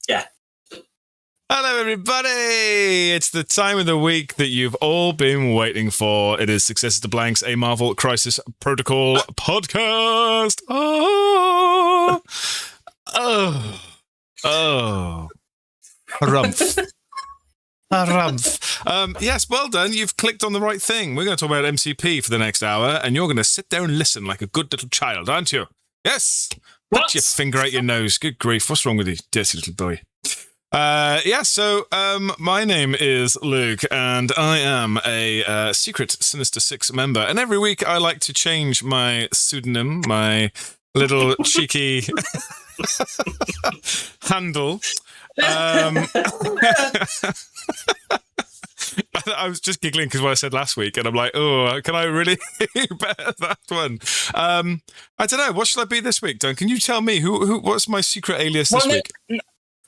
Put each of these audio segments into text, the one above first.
Yeah. Hello, everybody! It's the time of the week that you've all been waiting for. It is Successors to Blanks, a Marvel Crisis Protocol podcast. Oh, harumph. Yes, well done. You've clicked on the right thing. We're going to talk about MCP for the next hour, and you're going to sit there and listen like a good little child, aren't you? Yes. Put your finger out your nose. Good grief. What's wrong with you, dirty little boy? So my name is Luke, and I am a secret Sinister Six member. And every week I like to change my pseudonym, my little cheeky handle. I was just giggling because what I said last week, and I'm like, oh, can I really better that one? I don't know. What should I be this week, Duncan? You tell me. What's my secret alias this week?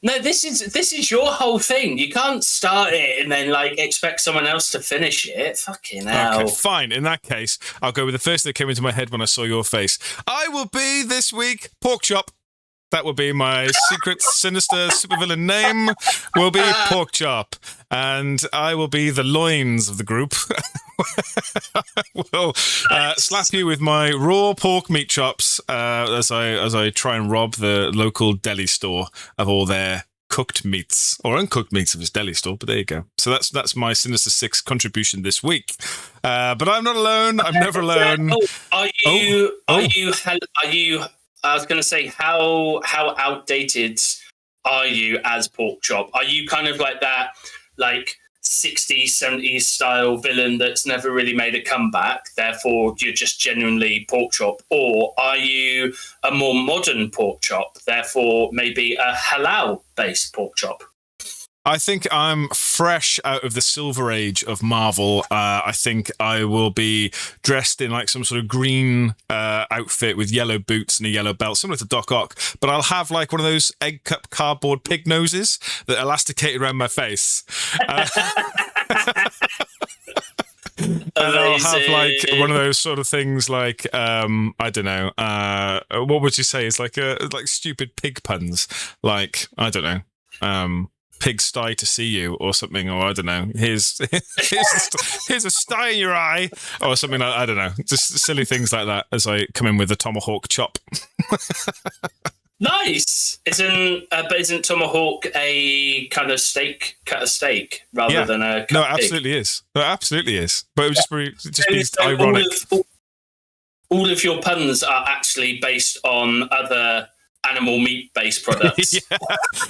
No, this is your whole thing. You can't start it and then expect someone else to finish it. Fucking hell. Okay, fine. In that case, I'll go with the first thing that came into my head when I saw your face. I will be this week Pork Chop. That will be my secret, sinister supervillain name. Will be Pork Chop, and I will be the loins of the group. I will slap you with my raw pork meat chops as I try and rob the local deli store of all their cooked meats or uncooked meats of his deli store. But there you go. So that's my Sinister Six contribution this week. But I'm not alone. I'm never alone. Are you? I was going to say, how outdated are you as Pork Chop? Are you kind of like that, 60s, 70s style villain that's never really made a comeback, therefore you're just genuinely Pork Chop? Or are you a more modern Pork Chop, therefore maybe a halal-based Pork Chop? I think I'm fresh out of the Silver Age of Marvel. I think I will be dressed in some sort of green outfit with yellow boots and a yellow belt, similar to Doc Ock. But I'll have one of those egg cup cardboard pig noses that elasticated around my face. And I'll have one of those sort of things I don't know. What would you say? It's like stupid pig puns. I don't know. Pigsty to see you or something, or I don't know, here's a sty in your eye or something. I don't know, just silly things like that as I come in with a tomahawk chop. Nice. Isn't tomahawk a kind of cut of steak rather than a cut? No, it absolutely is. No, it absolutely is. But it would just be ironic. All of your puns are actually based on other animal meat-based products. Yeah,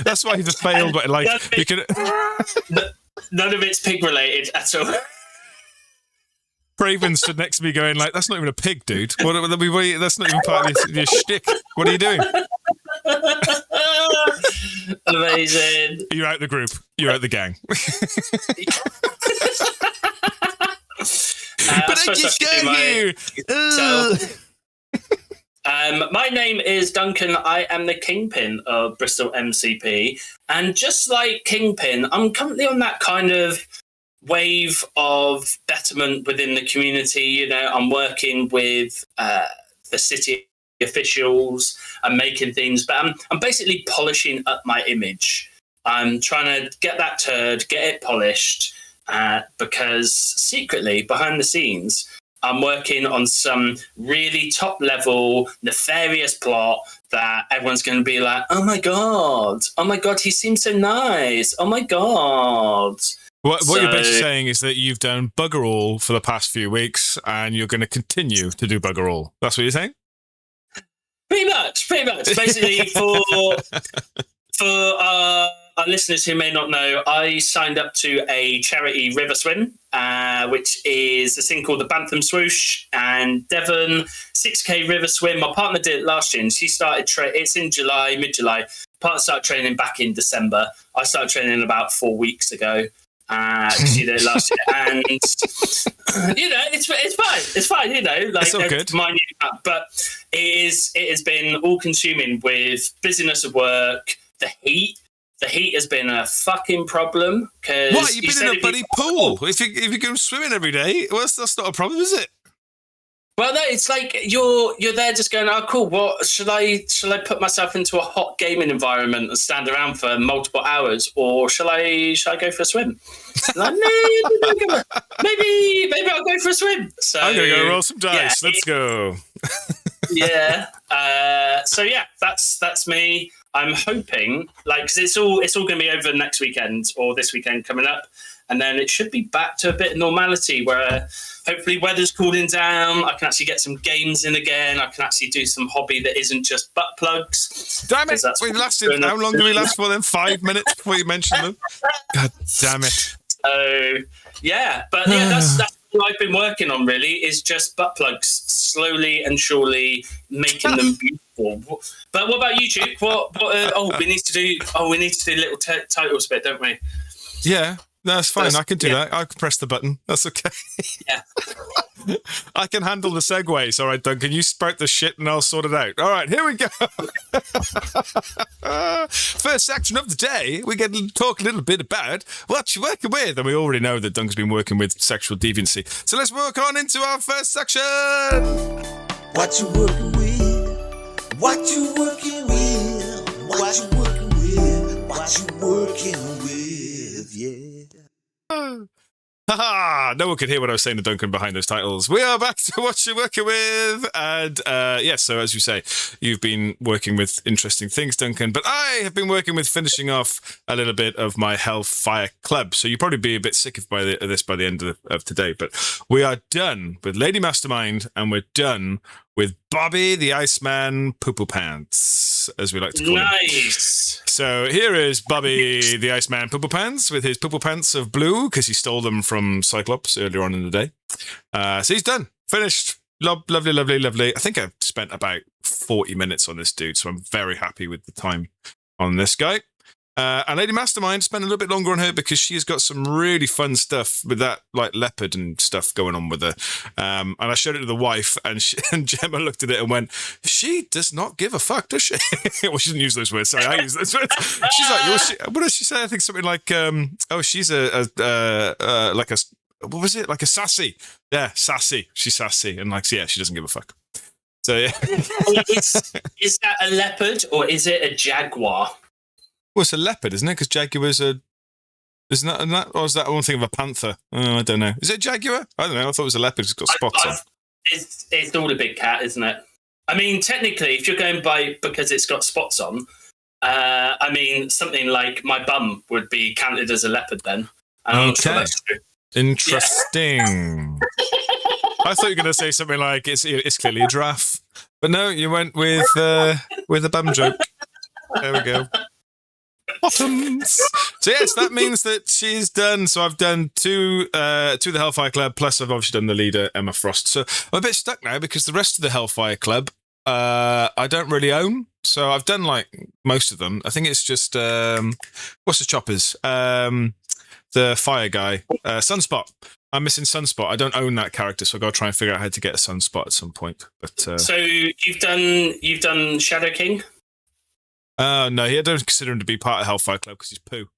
that's why he's failed. But you can. None of it's pig-related at all. Craven stood next to me, going "That's not even a pig, dude. That's not even part of your shtick. What are you doing?" Amazing. You're out the group. You're out the gang. But I just got here. My name is Duncan. I am the Kingpin of Bristol MCP. And just like Kingpin, I'm currently on that kind of wave of betterment within the community. I'm working with the city officials and making things, but I'm basically polishing up my image. I'm trying to get that turd, get it polished, because secretly, behind the scenes, I'm working on some really top-level, nefarious plot that everyone's going to be like, oh my God, he seems so nice, oh my God. What you're basically saying is that you've done bugger all for the past few weeks and you're going to continue to do bugger all. That's what you're saying? Pretty much. Basically, for our listeners who may not know, I signed up to a charity river swim, which is a thing called the Bantham Swoosh, and Devon 6K river swim. My partner did it last year, and she started it's in July, mid-July. Partner started training back in December. I started training about 4 weeks ago. She did it last year, and it's fine. It's all good. But it has been all-consuming with busyness of work, the heat. The heat has been a fucking problem. What? You've been in a bloody pool? If you go swimming every day, that's not a problem, is it? Well, no, it's like you're there just going, oh, cool. What should I put myself into a hot gaming environment and stand around for multiple hours, or shall I go for a swim? Like, maybe I'll go for a swim. So I'm gonna go roll some dice. Yeah, Let's go. Yeah. So yeah, that's me. I'm hoping, like, because it's all going to be over next weekend or this weekend coming up, and then it should be back to a bit of normality where hopefully weather's cooling down. I can actually get some games in again. I can actually do some hobby that isn't just butt plugs. Damn it! We lasted. How long did we last for? Then 5 minutes before you mentioned them. God damn it! So yeah, but yeah, that's what I've been working on. Really, is just butt plugs, slowly and surely making them beautiful. But what about YouTube? We need to do little titles bit, don't we? Yeah, that's fine. I can do that. I can press the button. That's okay. Yeah. I can handle the segues. All right, Duncan, you sprout the shit and I'll sort it out. All right, here we go. First section of the day, we get to talk a little bit about what you're working with. And we already know that Duncan's been working with sexual deviancy. So let's work on into our first section. What you working with? What you working with? What you working with? What you working with? Yeah. Haha! No one could hear what I was saying to Duncan behind those titles. We are back to what you're working with. And yes, so as you say, you've been working with interesting things, Duncan, but I have been working with finishing off a little bit of my Hellfire Club. So you'll probably be a bit sick of this by the end of today, but we are done with Lady Mastermind and we're done with Bobby the Iceman Poo Poo Pants, as we like to call him. Nice. So here is Bobby the Iceman Poo Poo Pants with his poo poo pants of blue because he stole them from Cyclops earlier on in the day. So he's done. Finished. Lovely, lovely, lovely. I think I've spent about 40 minutes on this dude, so I'm very happy with the time on this guy. And Lady Mastermind spent a little bit longer on her because she's got some really fun stuff with that, like leopard and stuff going on with her. And I showed it to the wife, and Gemma looked at it and went, "She does not give a fuck, does she?" Well, she didn't use those words. Sorry, I used those words. She's like, "What does she say?" I think something like, "Oh, she's like a what was it? Like a sassy? Yeah, sassy. She's sassy, and like, yeah, she doesn't give a fuck." So yeah, is that a leopard or is it a jaguar? Well, it's a leopard, isn't it? Because jaguars are... Isn't that, or is that one thing of a panther? Oh, I don't know. Is it a jaguar? I don't know. I thought it was a leopard. It's got spots on. It's all a big cat, isn't it? I mean, technically, if you're going by because it's got spots on, I mean, something like my bum would be counted as a leopard then. I'm not sure that's true. Interesting. Yeah. I thought you were going to say something like it's clearly a giraffe, but no, you went with a bum joke. There we go. Bottoms. So yes, that means that she's done. So I've done two the Hellfire Club, plus I've obviously done the leader, Emma Frost. So I'm a bit stuck now because the rest of the Hellfire Club I don't really own. So I've done like most of them. I think it's just what's the choppers? The fire guy, Sunspot. I'm missing Sunspot. I don't own that character, so I've got to try and figure out how to get a Sunspot at some point. But so you've done Shadow King. No, I don't consider him to be part of Hellfire Club because he's poo.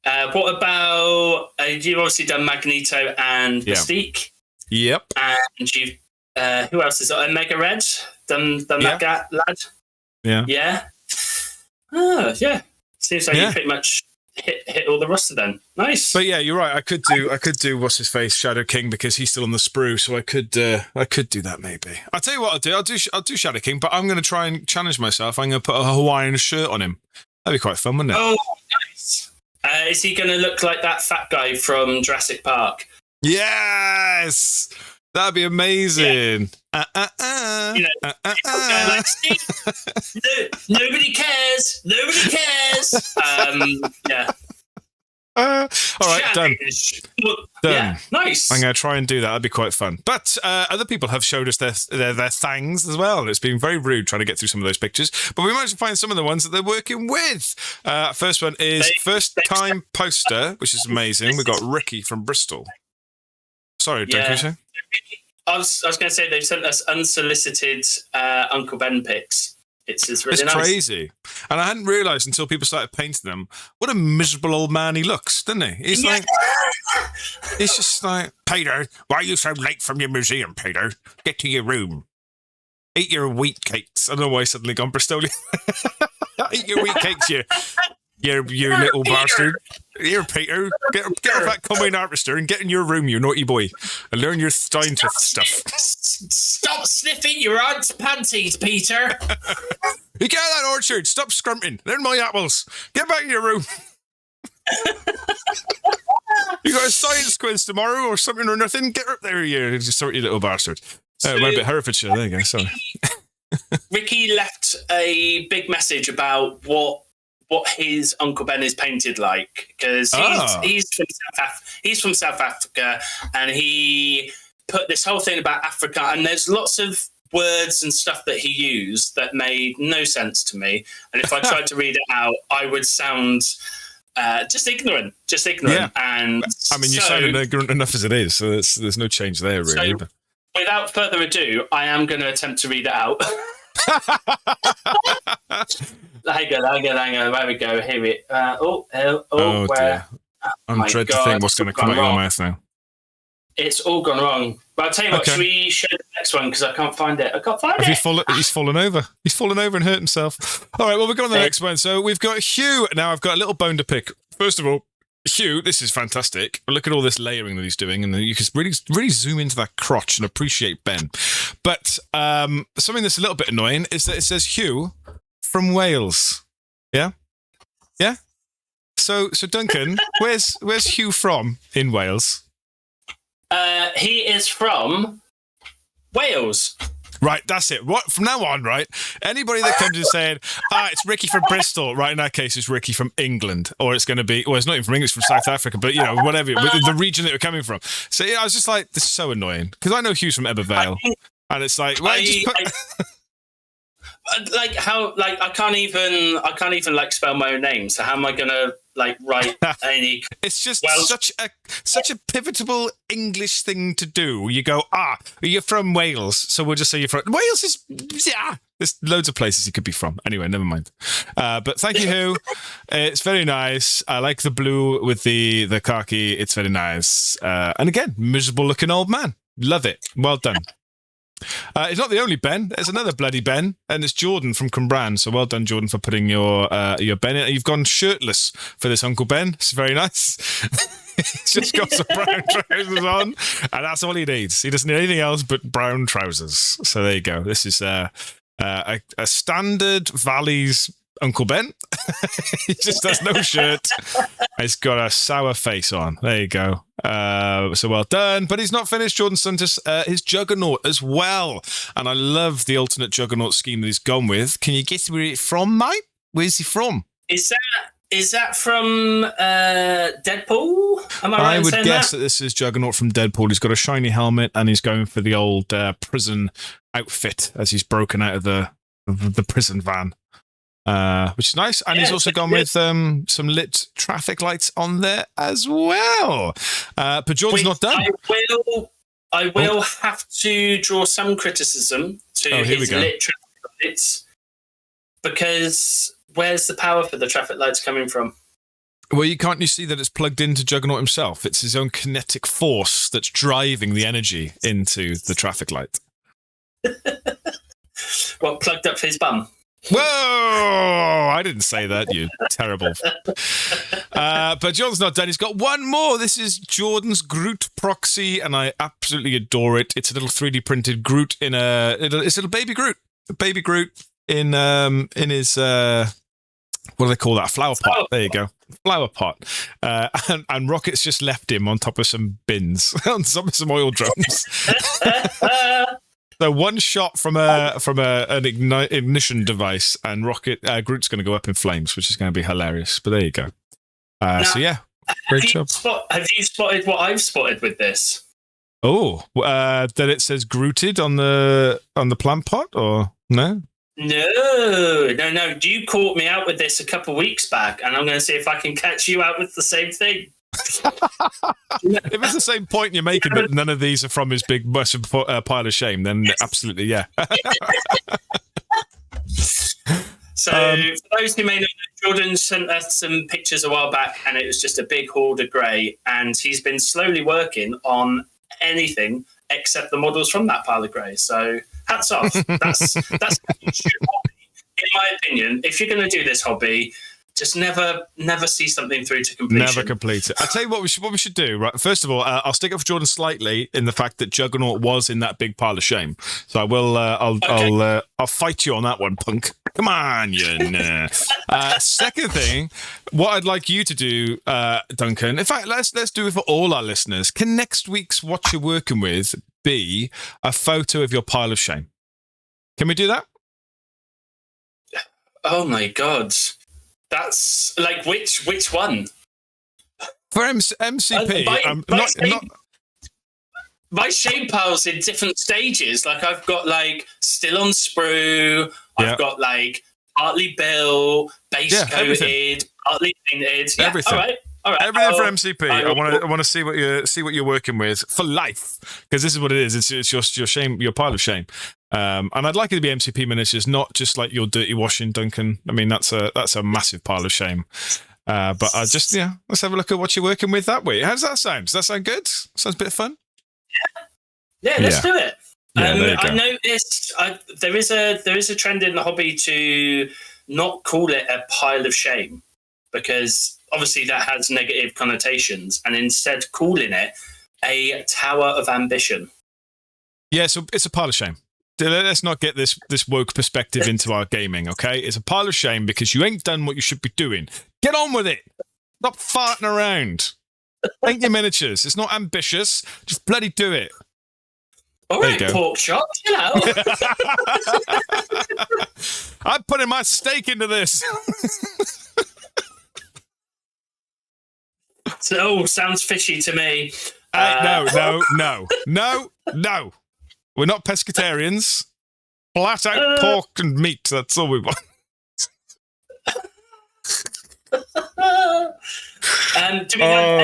What about you've obviously done Magneto and Mystique. Yep. And you've who else is it? Mega Red? Done that lad? Yeah. Yeah. Oh, yeah. Seems like you pretty much hit all the roster then. Nice. But yeah, you're right. I could do what's his face, Shadow King, because he's still on the sprue, so I could do that maybe. I'll tell you what I'll do. I'll do Shadow King, but I'm going to try and challenge myself. I'm going to put a Hawaiian shirt on him. That'd be quite fun, wouldn't it? Oh, nice. Is he going to look like that fat guy from Jurassic Park? Yes! That'd be amazing. Yeah. Nobody cares. Nobody cares. Yeah. All right, done. Yeah, nice. I'm going to try and do that. That'd be quite fun. But other people have showed us their thangs as well. It's been very rude trying to get through some of those pictures. But we managed to find some of the ones that they're working with. First one is first time poster, which is amazing. We've got Ricky from Bristol. Sorry, don't you say? I was going to say they've sent us unsolicited Uncle Ben pics. It's really nice. It's crazy. And I hadn't realised until people started painting them what a miserable old man he looks, doesn't he? He's like It's just like, Peter, why are you so late from your museum, Peter? Get to your room. Eat your wheat cakes. I don't know why I suddenly gone Bristolian. Eat your wheat cakes, you little bastard. Here, Peter, get off that combine harvester and get in your room, you naughty boy, and learn your scientist stuff. Stop sniffing your aunt's panties, Peter. You get out of that orchard. Stop scrumping. They're my apples. Get back in your room. You got a science quiz tomorrow or something or nothing? Get up there, you sorty little bastard. Oh, might be Herefordshire. There you go. Sorry. Ricky left a big message about what his Uncle Ben is painted like, because he's from South Africa, and he put this whole thing about Africa, and there's lots of words and stuff that he used that made no sense to me, and if I tried to read it out, I would sound just ignorant. Yeah. And I mean, you sound ignorant enough as it is, so there's no change there, really. So, without further ado, I am going to attempt to read it out. Hang on. There we go. Here we dear. I'm dread to think what's going to come out of your mouth now. It's all gone wrong. But I'll tell you what, should we show the next one? Because I can't find it. He's fallen over. He's fallen over and hurt himself. All right, well, we've got on the next one. So we've got Hugh. Now, I've got a little bone to pick. First of all, Hugh, this is fantastic. Look at all this layering that he's doing, and you can really zoom into that crotch and appreciate Ben. But something that's a little bit annoying is that it says Hugh from Wales. Yeah? Yeah? So Duncan, where's Hugh from in Wales? He is from Wales. Right, that's it. What from now on, right? Anybody that comes and saying, it's Ricky from Bristol, right? In that case, it's Ricky from England, or it's going to be, well, it's not even from England, it's from South Africa, but whatever, the region that you're coming from. So I was just like, this is so annoying because I know Hugh's from Ebervale, and it's like, well, just put. I can't even like spell my own name. So how am I gonna write any? It's just such a pivotal English thing to do. You go, you're from Wales, so we'll just say you're from Wales. There's loads of places you could be from. Anyway, never mind. But thank you, Hugh. It's very nice. I like the blue with the khaki. It's very nice. And again, miserable looking old man. Love it. Well done. It's not the only Ben. There's another bloody Ben, and it's Jordan from Cwmbran. So well done, Jordan, for putting your Ben in. You've gone shirtless for this Uncle Ben. It's very nice. He's just got some brown trousers on, and that's all he needs. He doesn't need anything else but brown trousers. So there you go. This is a standard Valleys Uncle Ben. He just has no shirt. He's got a sour face on. There you go. So well done. But he's not finished. Jordan sent us his Juggernaut as well. And I love the alternate Juggernaut scheme that he's gone with. Can you guess where it's from, mate? Where's he from? Is that from Deadpool? Am I right I in would saying guess that this is Juggernaut from Deadpool. He's got a shiny helmet and he's going for the old prison outfit as he's broken out of the prison van. Which is nice, and he's also gone with some lit traffic lights on there as well. But Jordan's not done. I will have to draw some criticism to his lit traffic lights, because where's the power for the traffic lights coming from? Well, you see that it's plugged into Juggernaut himself. It's his own kinetic force that's driving the energy into the traffic light. What, plugged up his bum? Whoa! I didn't say that, you terrible. But Jordan's not done. He's got one more. This is Jordan's Groot proxy, and I absolutely adore it. It's a little 3D printed Groot it's a little baby Groot. A baby Groot in his what do they call that? Flower pot. There you go. Flower pot. And Rocket's just left him on top of some bins, on top of some oil drums. So one shot from an ignition device, and Groot's going to go up in flames, which is going to be hilarious. But there you go. So yeah, great job. Have you spotted what I've spotted with this? Oh, that it says Grooted on the plant pot, or no? No. You caught me out with this a couple of weeks back, and I'm going to see if I can catch you out with the same thing. If it's the same point you're making, but none of these are from his big massive pile of shame, then absolutely, yeah. So for those who may know, Jordan sent us some pictures a while back, and it was just a big hoard of grey. And he's been slowly working on anything except the models from that pile of grey. So hats off. That's a huge hobby, in my opinion. If you're going to do this hobby, just never see something through to completion. Never complete it. I'll tell you what we should do. Right, first of all, I'll stick up for Jordan slightly in the fact that Juggernaut was in that big pile of shame. So I will. I'll fight you on that one, punk. Come on, you know. Second thing, what I'd like you to do, Duncan. In fact, let's do it for all our listeners. Can next week's What You're Working With be a photo of your pile of shame? Can we do that? Oh my God. That's like which one? For MCP, my shame pile's in different stages. Like I've got like still on sprue. I've got like partly built, base coated, partly painted. Yeah, everything. All right. Everything for MCP. I want to see what you're working with for life, because this is what it is. It's your shame, your pile of shame. And I'd like it to be MCP miniatures, not just like your dirty washing, Duncan. I mean, that's a massive pile of shame. But I just let's have a look at what you're working with that way. How does that sound? Does that sound good? Sounds a bit of fun. Yeah, let's do it. I noticed there is a trend in the hobby to not call it a pile of shame, because obviously that has negative connotations, and instead calling it a tower of ambition. Yeah, so it's a pile of shame. Let's not get this woke perspective into our gaming, okay? It's a pile of shame because you ain't done what you should be doing. Get on with it. Stop farting around. Paint your miniatures. It's not ambitious. Just bloody do it. All right, pork chop, chill out. I'm putting my stake into this. So, sounds fishy to me. No. We're not pescatarians. Flat out pork and meat. That's all we want. Do we have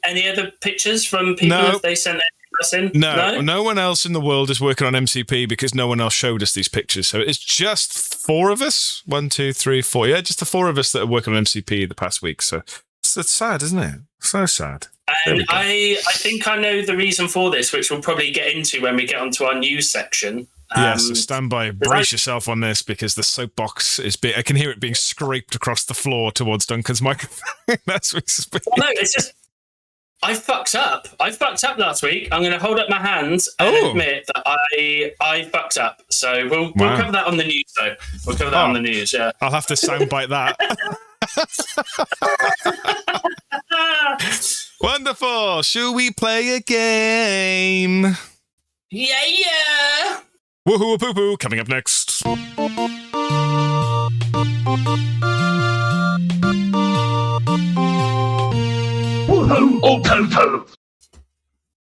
any other pictures from people if they sent us in? No one else in the world is working on MCP because no one else showed us these pictures. So it's just 4 of us. 1, 2, 3, 4. Yeah, just the 4 of us that are working on MCP the past week. So it's sad, isn't it? So sad. And I think I know the reason for this, which we'll probably get into when we get onto our news section. So stand by, brace yourself on this, because the soapbox is big. I can hear it being scraped across the floor towards Duncan's microphone. That's what it's been. No, it's just I fucked up. I fucked up last week. I'm going to hold up my hands and admit that I fucked up. So we'll cover that on the news, though. We'll cover that on the news. Yeah, I'll have to soundbite that. Wonderful. Shall we play a game? Yeah. Woohoo, Poo Poo, coming up next. Woohoo or Poo Poo?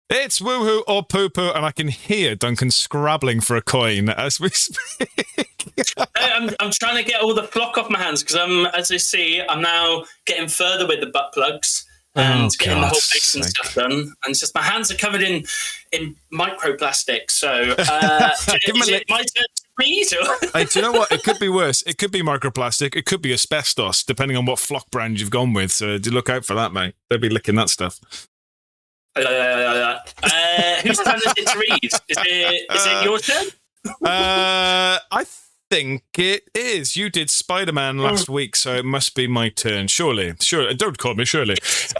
It's Woohoo or Poo Poo, and I can hear Duncan scrabbling for a coin as we speak. I'm trying to get all the flock off my hands because as you see, I'm now getting further with the butt plugs and getting the whole face and stuff done. And it's just my hands are covered in microplastic. So is it my turn to read? Hey, do you know what? It could be worse. It could be microplastic. It could be asbestos, depending on what flock brand you've gone with. So do look out for that, mate. They'll be licking that stuff. Whose turn is it to read? Is it your turn? I think it is. You did Spider-Man last week, so it must be my turn. Surely. Don't call me Shirley.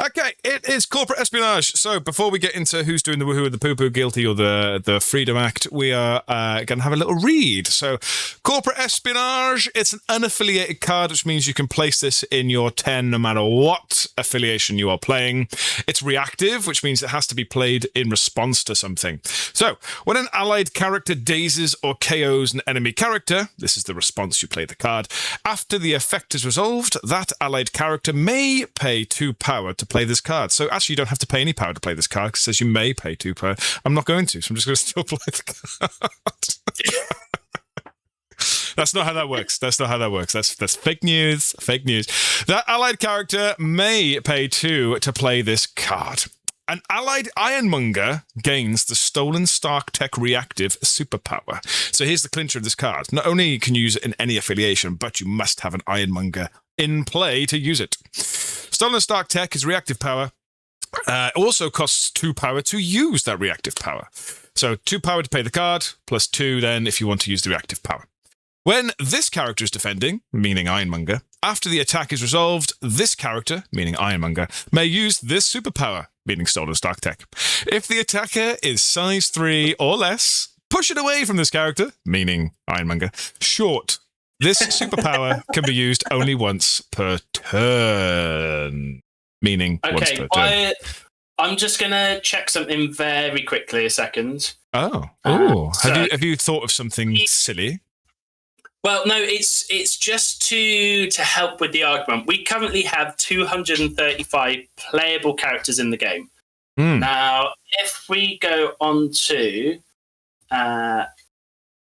Okay, it is corporate espionage. So before we get into who's doing the woohoo or the poo-poo guilty or the Freedom Act, we are going to have a little read. So corporate espionage, it's an unaffiliated card, which means you can place this in your 10 no matter what affiliation you are playing. It's reactive, which means it has to be played in response to something. So when an allied character dazes or KOs an enemy character, this is the response you play the card. After the effect is resolved, that allied character may pay 2 power to play this card. So actually, you don't have to pay any power to play this card, because it says you may pay 2 power. I'm not going to, so I'm just going to still play the card. That's not how that works. That's fake news. That allied character may pay 2 to play this card. An allied ironmonger gains the stolen Stark Tech reactive superpower. So here's the clincher of this card. Not only can you use it in any affiliation, but you must have an ironmonger in play to use it. Stolen Stark Tech is reactive power. It also costs 2 power to use that reactive power. So 2 power to pay the card, plus 2 then if you want to use the reactive power. When this character is defending, meaning Ironmonger, after the attack is resolved, this character, meaning Ironmonger, may use this superpower, meaning Stolen Stark Tech. If the attacker is size 3 or less, push it away from this character, meaning Ironmonger. Short, this superpower can be used only once per turn, meaning once per turn. I'm just going to check something very quickly a second. Oh. Have you thought of something silly? Well, no, it's just to help with the argument. We currently have 235 playable characters in the game. Now, if we go on to,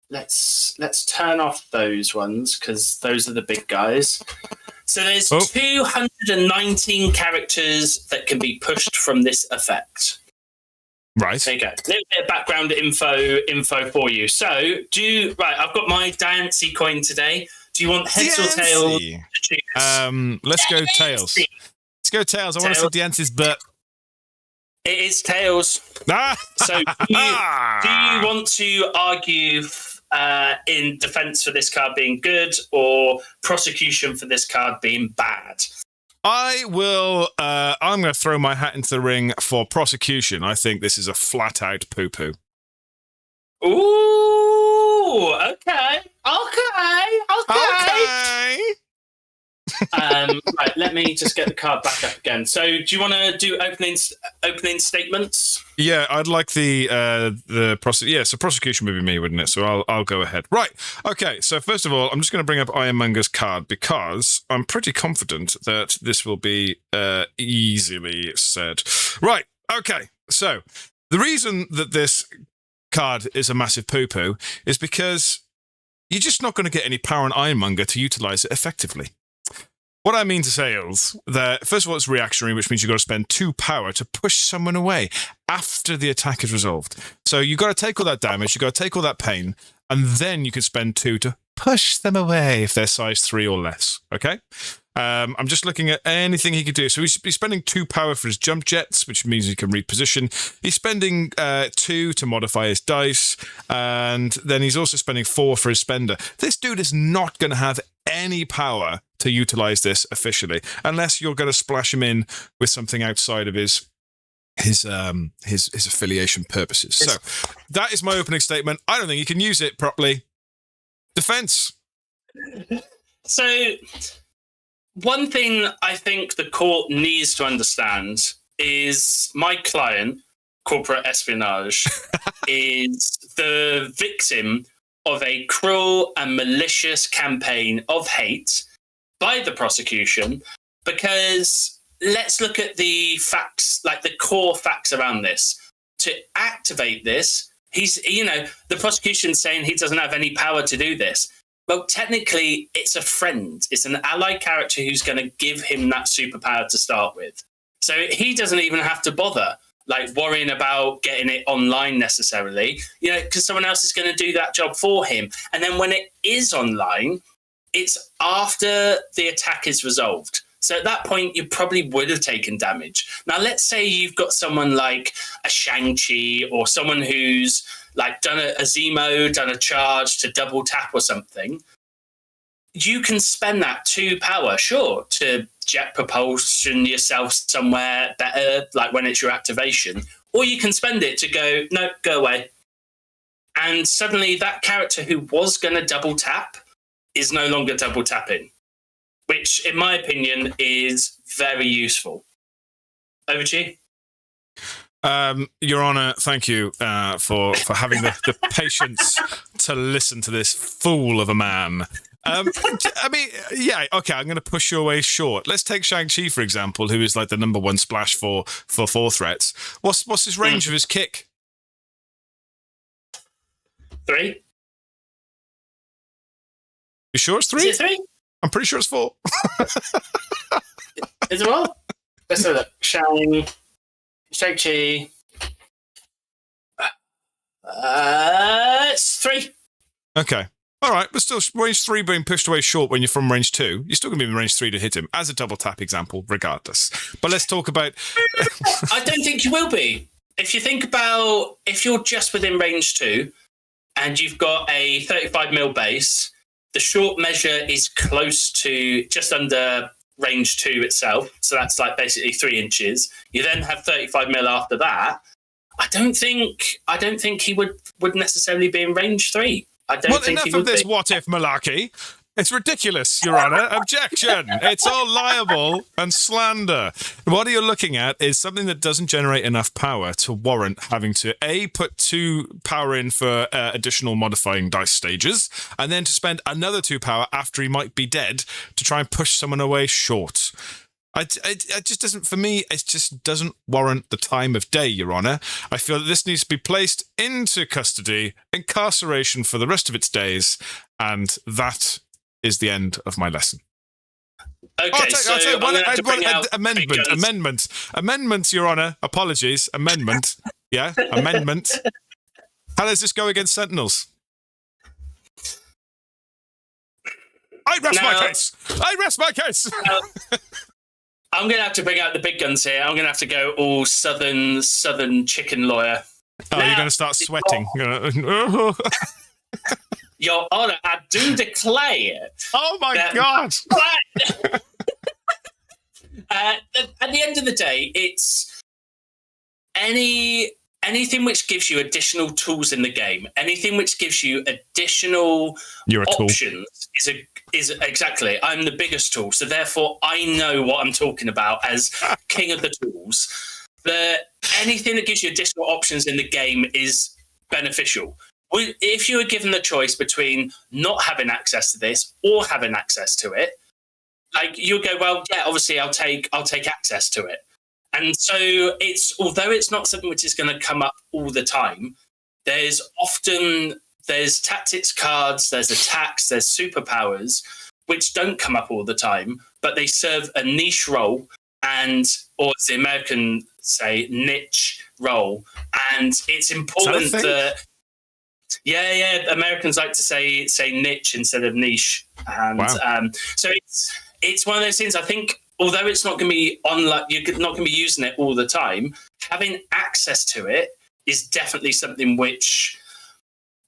let's turn off those ones because those are the big guys. So there's 219 characters that can be pushed from this effect. Right. There you go. A little bit of background info for you. So, I've got my Diancie coin today. Do you want heads or tails? Let's go tails. Let's go tails. I want to see Diancie's butt. It is tails. So, do you want to argue in defense for this card being good or prosecution for this card being bad? I will. I'm going to throw my hat into the ring for prosecution. I think this is a flat-out poo-poo. Ooh, okay. Right, let me just get the card back up again. So, do you want to do opening statements? Yeah, I'd like so prosecution would be me, wouldn't it? So I'll go ahead. Right. Okay. So first of all, I'm just going to bring up Ironmonger's card because I'm pretty confident that this will be easily said. Right. Okay. So the reason that this card is a massive poo-poo is because you're just not going to get any power on Ironmonger to utilize it effectively. What I mean to say is that, first of all, it's reactionary, which means you've got to spend 2 power to push someone away after the attack is resolved. So you've got to take all that damage, you've got to take all that pain, and then you can spend 2 to push them away if they're size 3 or less. Okay? I'm just looking at anything he could do. So he's spending 2 power for his jump jets, which means he can reposition. He's spending 2 to modify his dice, and then he's also spending 4 for his spender. This dude is not going to have any power to utilize this officially, unless you're going to splash him in with something outside of his affiliation purposes. So that is my opening statement. I don't think you can use it properly. Defense. So one thing I think the court needs to understand is my client, Corporate Espionage, is the victim of a cruel and malicious campaign of hate by the prosecution, because let's look at the facts, like the core facts around this. To activate this, the prosecution's saying he doesn't have any power to do this. Well, technically, it's a friend. It's an allied character who's going to give him that superpower to start with. So he doesn't even have to bother worrying about getting it online necessarily, because someone else is going to do that job for him. And then when it is online, it's after the attack is resolved. So at that point, you probably would have taken damage. Now, let's say you've got someone like a Shang-Chi or someone who's done a Zemo, done a charge to double tap or something. You can spend that 2 power, sure, to jet propulsion yourself somewhere better, when it's your activation. Or you can spend it to go, no, go away. And suddenly that character who was going to double tap is no longer double tapping, which, in my opinion, is very useful. Over to you. Your Honour, thank you for having the patience to listen to this fool of a man. I mean, yeah, okay, I'm going to push you away short. Let's take Shang-Chi, for example, who is the number 1 splash for 4 threats. What's his range of his kick? 3. You sure it's 3? Is it 3? I'm pretty sure it's 4. Is it what? Let's have a look. Stretchy. It's 3. Okay. All right, but still, range 3 being pushed away short when you're from range 2, you're still going to be in range 3 to hit him, as a double tap example, regardless. But let's talk about... I don't think you will be. If you think about, if you're just within range 2, and you've got a 35mm base, the short measure is close to just under range 2 itself, so that's like basically 3 inches. You then have 35mm after that. I don't think he would necessarily be in range 3. I don't think enough of this what-if malarkey. It's ridiculous, Your Honour. Objection! It's all liable and slander. What you're looking at is something that doesn't generate enough power to warrant having to, A, put 2 power in for additional modifying dice stages, and then to spend another 2 power after he might be dead to try and push someone away short. It just doesn't, for me, it just doesn't warrant the time of day, Your Honour. I feel that this needs to be placed into custody, incarceration for the rest of its days, and that is the end of my lesson. Okay, Amendment, Your Honour. Apologies. Amendment. Yeah, amendment. How does this go against Sentinels? I rest my case. I'm going to have to bring out the big guns here. I'm going to have to go all southern chicken lawyer. Oh, now, you're going to start sweating. Your Honour, I do declare. Oh my God! At the end of the day, it's anything which gives you additional tools in the game, anything which gives you additional options is exactly. I'm the biggest tool, so therefore I know what I'm talking about as king of the tools. Anything that gives you additional options in the game is beneficial. If you were given the choice between not having access to this or having access to it, like you go, well, yeah, obviously I'll take access to it. And so although it's not something which is going to come up all the time, there's tactics cards, there's attacks, there's superpowers, which don't come up all the time, but they serve a niche role or as the American say, niche role. And it's important that... Yeah. Americans like to say niche instead of niche, and wow. So it's one of those things. I think although it's not going to be you're not going to be using it all the time, having access to it is definitely something which,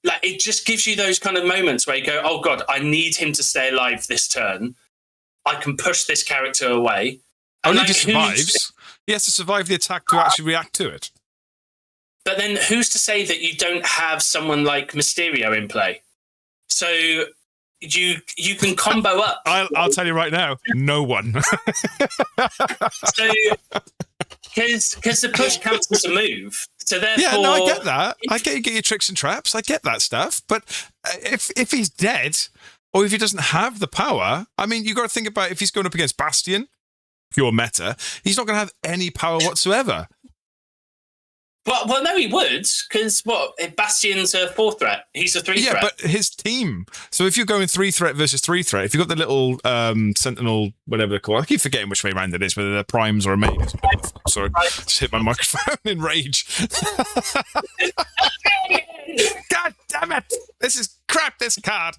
like, it just gives you those kind of moments where you go, "Oh God, I need him to stay alive this turn. I can push this character away." Only if he survives. He has to survive the attack to actually react to it. But then who's to say that you don't have someone like Mysterio in play? So you can combo up. I'll tell you right now, no one. So because the push counts as a move. So therefore, yeah, no, I get that. I get your tricks and traps. I get that stuff. But if he's dead, or if he doesn't have the power, I mean, you got to think about if he's going up against Bastion, pure meta, he's not going to have any power whatsoever. Well, no, he would, because Bastion's a 4 threat. He's a 3 threat. Yeah, but his team. So if you're going 3 threat versus 3 threat, if you've got the little Sentinel, whatever they're called, I keep forgetting which way around it is, whether they're primes or a main. Sorry, just hit my microphone in rage. God damn it! This is crap, this card.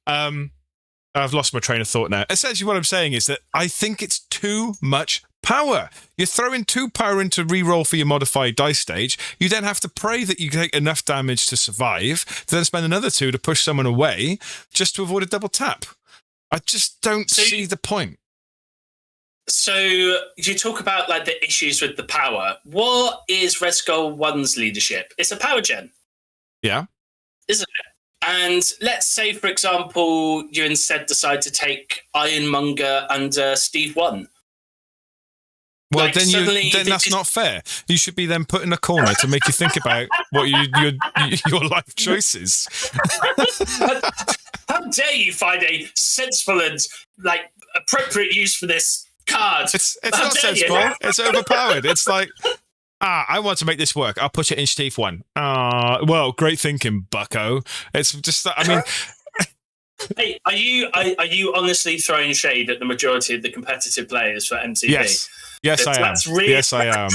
I've lost my train of thought now. Essentially what I'm saying is that I think it's too much power. You're throwing 2 power into reroll for your modified dice stage. You then have to pray that you take enough damage to survive, to then spend another 2 to push someone away just to avoid a double tap. I just don't see the point. So you talk about like the issues with the power. What is Red Skull 1's leadership? It's a power gen. Yeah. Isn't it? And let's say, for example, you instead decide to take Ironmonger under Steve 1. Well, like, then that's not fair. You should be then put in a corner to make you think about what your life choices. How dare you find a sensible and like appropriate use for this card? It's not sensible. It's overpowered. It's like, I want to make this work. I'll put it in Steve 1. Well, great thinking, bucko. It's just, I mean... Hey, are you honestly throwing shade at the majority of the competitive players for MCP? Yes, I am. Really... Yes, I am.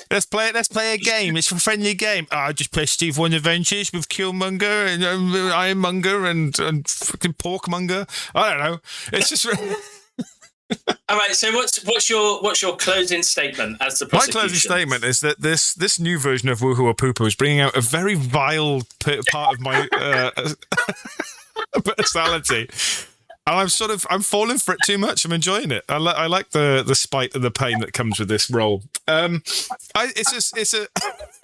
Let's play a game. It's a friendly game. I just play Steve One Adventures with Killmonger and Ironmonger and fucking Porkmonger. I don't know. It's just. All right. So what's your closing statement as the My prosecution? closing statement is that this new version of Woohoo or Poo Poo is bringing out a very vile part of my personality. And I'm falling for it too much. I'm enjoying it. I like the spite and the pain that comes with this role.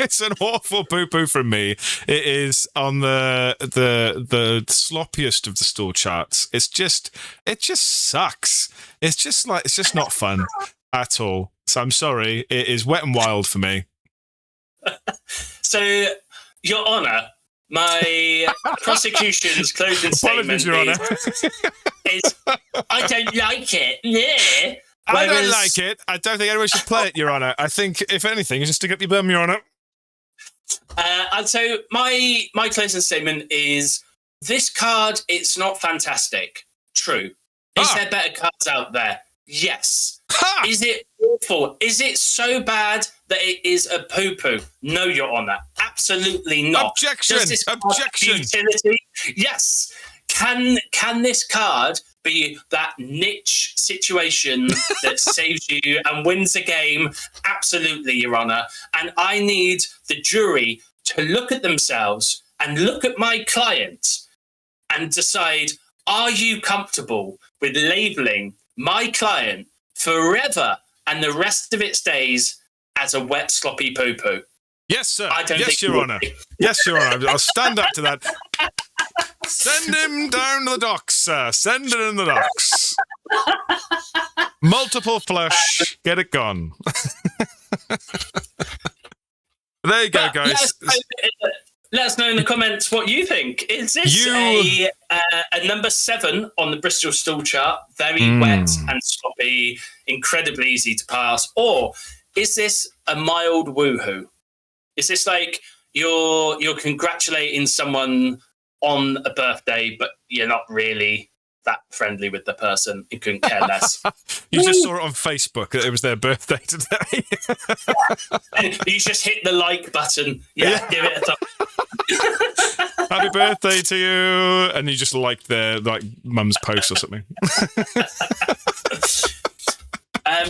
It's an awful poo poo from me. It is on the sloppiest of the store charts. It just sucks. It's just not fun at all. So I'm sorry. It is wet and wild for me. So, Your Honour, my prosecution's closing statement Your Honour. is I don't like it. Yeah. I don't like it. I don't think anyone should play it, Your Honour. I think, if anything, you should stick up your bum, Your Honour. And so my closing statement is this card, it's not fantastic. True. Is there better cards out there? Yes. Ha! Is it awful? Is it so bad that it is a poo-poo? No, Your Honour. Absolutely not. Objection! Does this card Objection! have utility? Yes. Can this card be that niche situation that saves you and wins a game? Absolutely, Your Honour. And I need the jury to look at themselves and look at my client and decide, are you comfortable with labelling my client forever and the rest of its days as a wet, sloppy poo-poo? Yes, sir. I don't Yes, think Your you will Honour. be. Yes, Your Honour. I'll stand up to that. Send him down the docks, sir. Send it in the docks. Multiple flush. Get it gone. There you go, guys. Let us know in the comments what you think. Is this a number 7 on the Bristol stool chart? Very wet and sloppy, incredibly easy to pass. Or is this a mild woohoo? Is this like you're congratulating someone on a birthday, but you're not really that friendly with the person? You couldn't care less. You just saw it on Facebook that it was their birthday today. You just hit the like button. Yeah. Give it a thumb. Happy birthday to you. And you just liked their mum's post or something.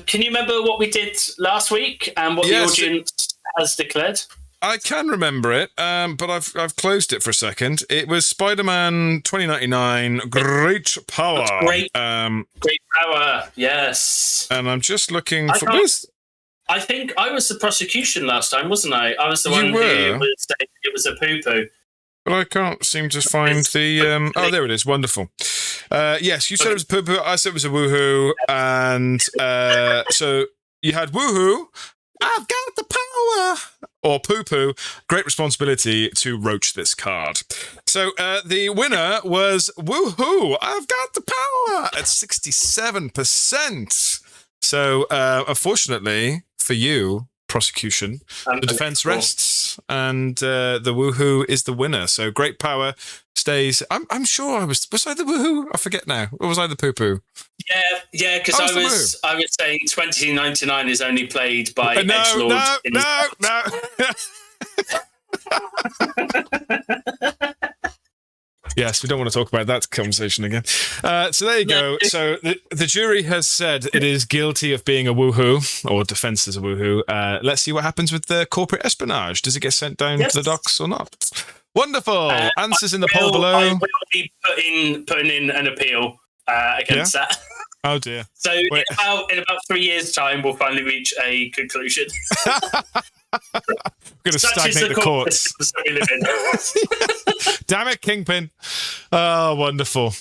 Can you remember what we did last week and what the audience has declared? I can remember it, but I've closed it for a second. It was Spider-Man 2099, Great Power. Great Power, yes. And I'm just looking for... I think I was the prosecution last time, wasn't I? I was the one who was saying it was a poo-poo. But I can't seem to find the... Oh, there it is. Wonderful. Yes, you said it was a poo-poo. I said it was a woohoo. And so you had woohoo. I've got the power. Or poo-poo. Great responsibility to roach this card. So the winner was woohoo. I've got the power at 67%. So unfortunately for you, prosecution, the defense rests and the woohoo is the winner. So great power stays. I'm sure I was I the woohoo? I forget now. Or was I the poo-poo? Yeah, because I was saying 2099 is only played by edgelords. No. Yes, we don't want to talk about that conversation again. So there you go. So the jury has said it is guilty of being a woohoo, or defense as a woohoo. Let's see what happens with the corporate espionage. Does it get sent down to the docks or not? Wonderful. Answers in the poll below. I will be putting in an appeal against that. Oh dear. So in about 3 years' time, we'll finally reach a conclusion. We're going to stagnate the courts. Damn it, Kingpin. Oh, wonderful.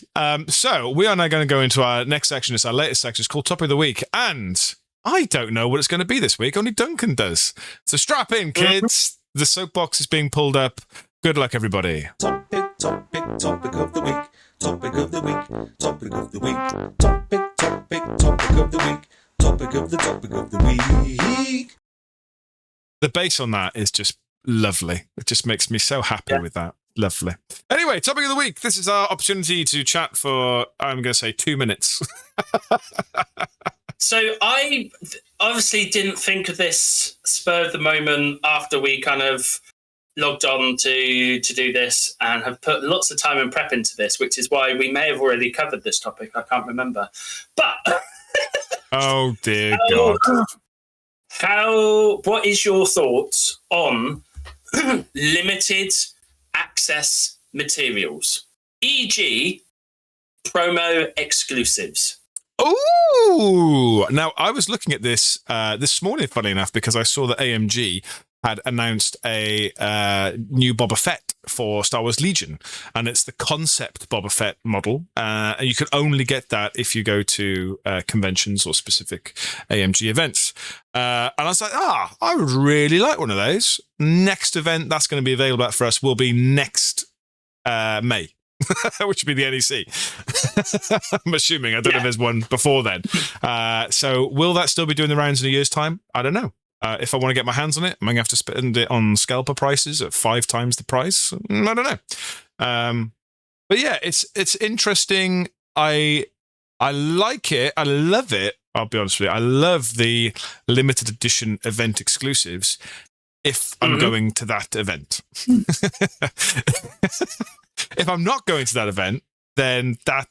So we are now going to go into our next section. It's our latest section. It's called Topic of the Week. And I don't know what it's going to be this week. Only Duncan does. So strap in, kids. The soapbox is being pulled up. Good luck, everybody. Topic of the week. Topic of the week. Topic of the week. Topic of the week. Topic of the week. The bass on that is just lovely. It just makes me so happy with that. Lovely. Anyway, topic of the week. This is our opportunity to chat for, I'm going to say, 2 minutes. So I obviously didn't think of this spur of the moment after we kind of logged on to do this, and have put lots of time and prep into this, which is why we may have already covered this topic. I can't remember. But Oh dear God. What is your thoughts on limited access materials, e.g. promo exclusives? Oh, now I was looking at this this morning, funny enough, because I saw that AMG had announced a new Boba Fett for Star Wars Legion, and it's the concept Boba Fett model, and you can only get that if you go to conventions or specific AMG events. And I was like, I would really like one of those. Next event that's going to be available for us will be next May. Which would be the NEC. I'm assuming. I don't know if there's one before then. So will that still be doing the rounds in a year's time? I don't know. If I want to get my hands on it, I'm going to have to spend it on scalper prices at 5 times the price. I don't know. But yeah, it's interesting. I like it. I love it. I'll be honest with you. I love the limited edition event exclusives if I'm going to that event. If I'm not going to that event, then that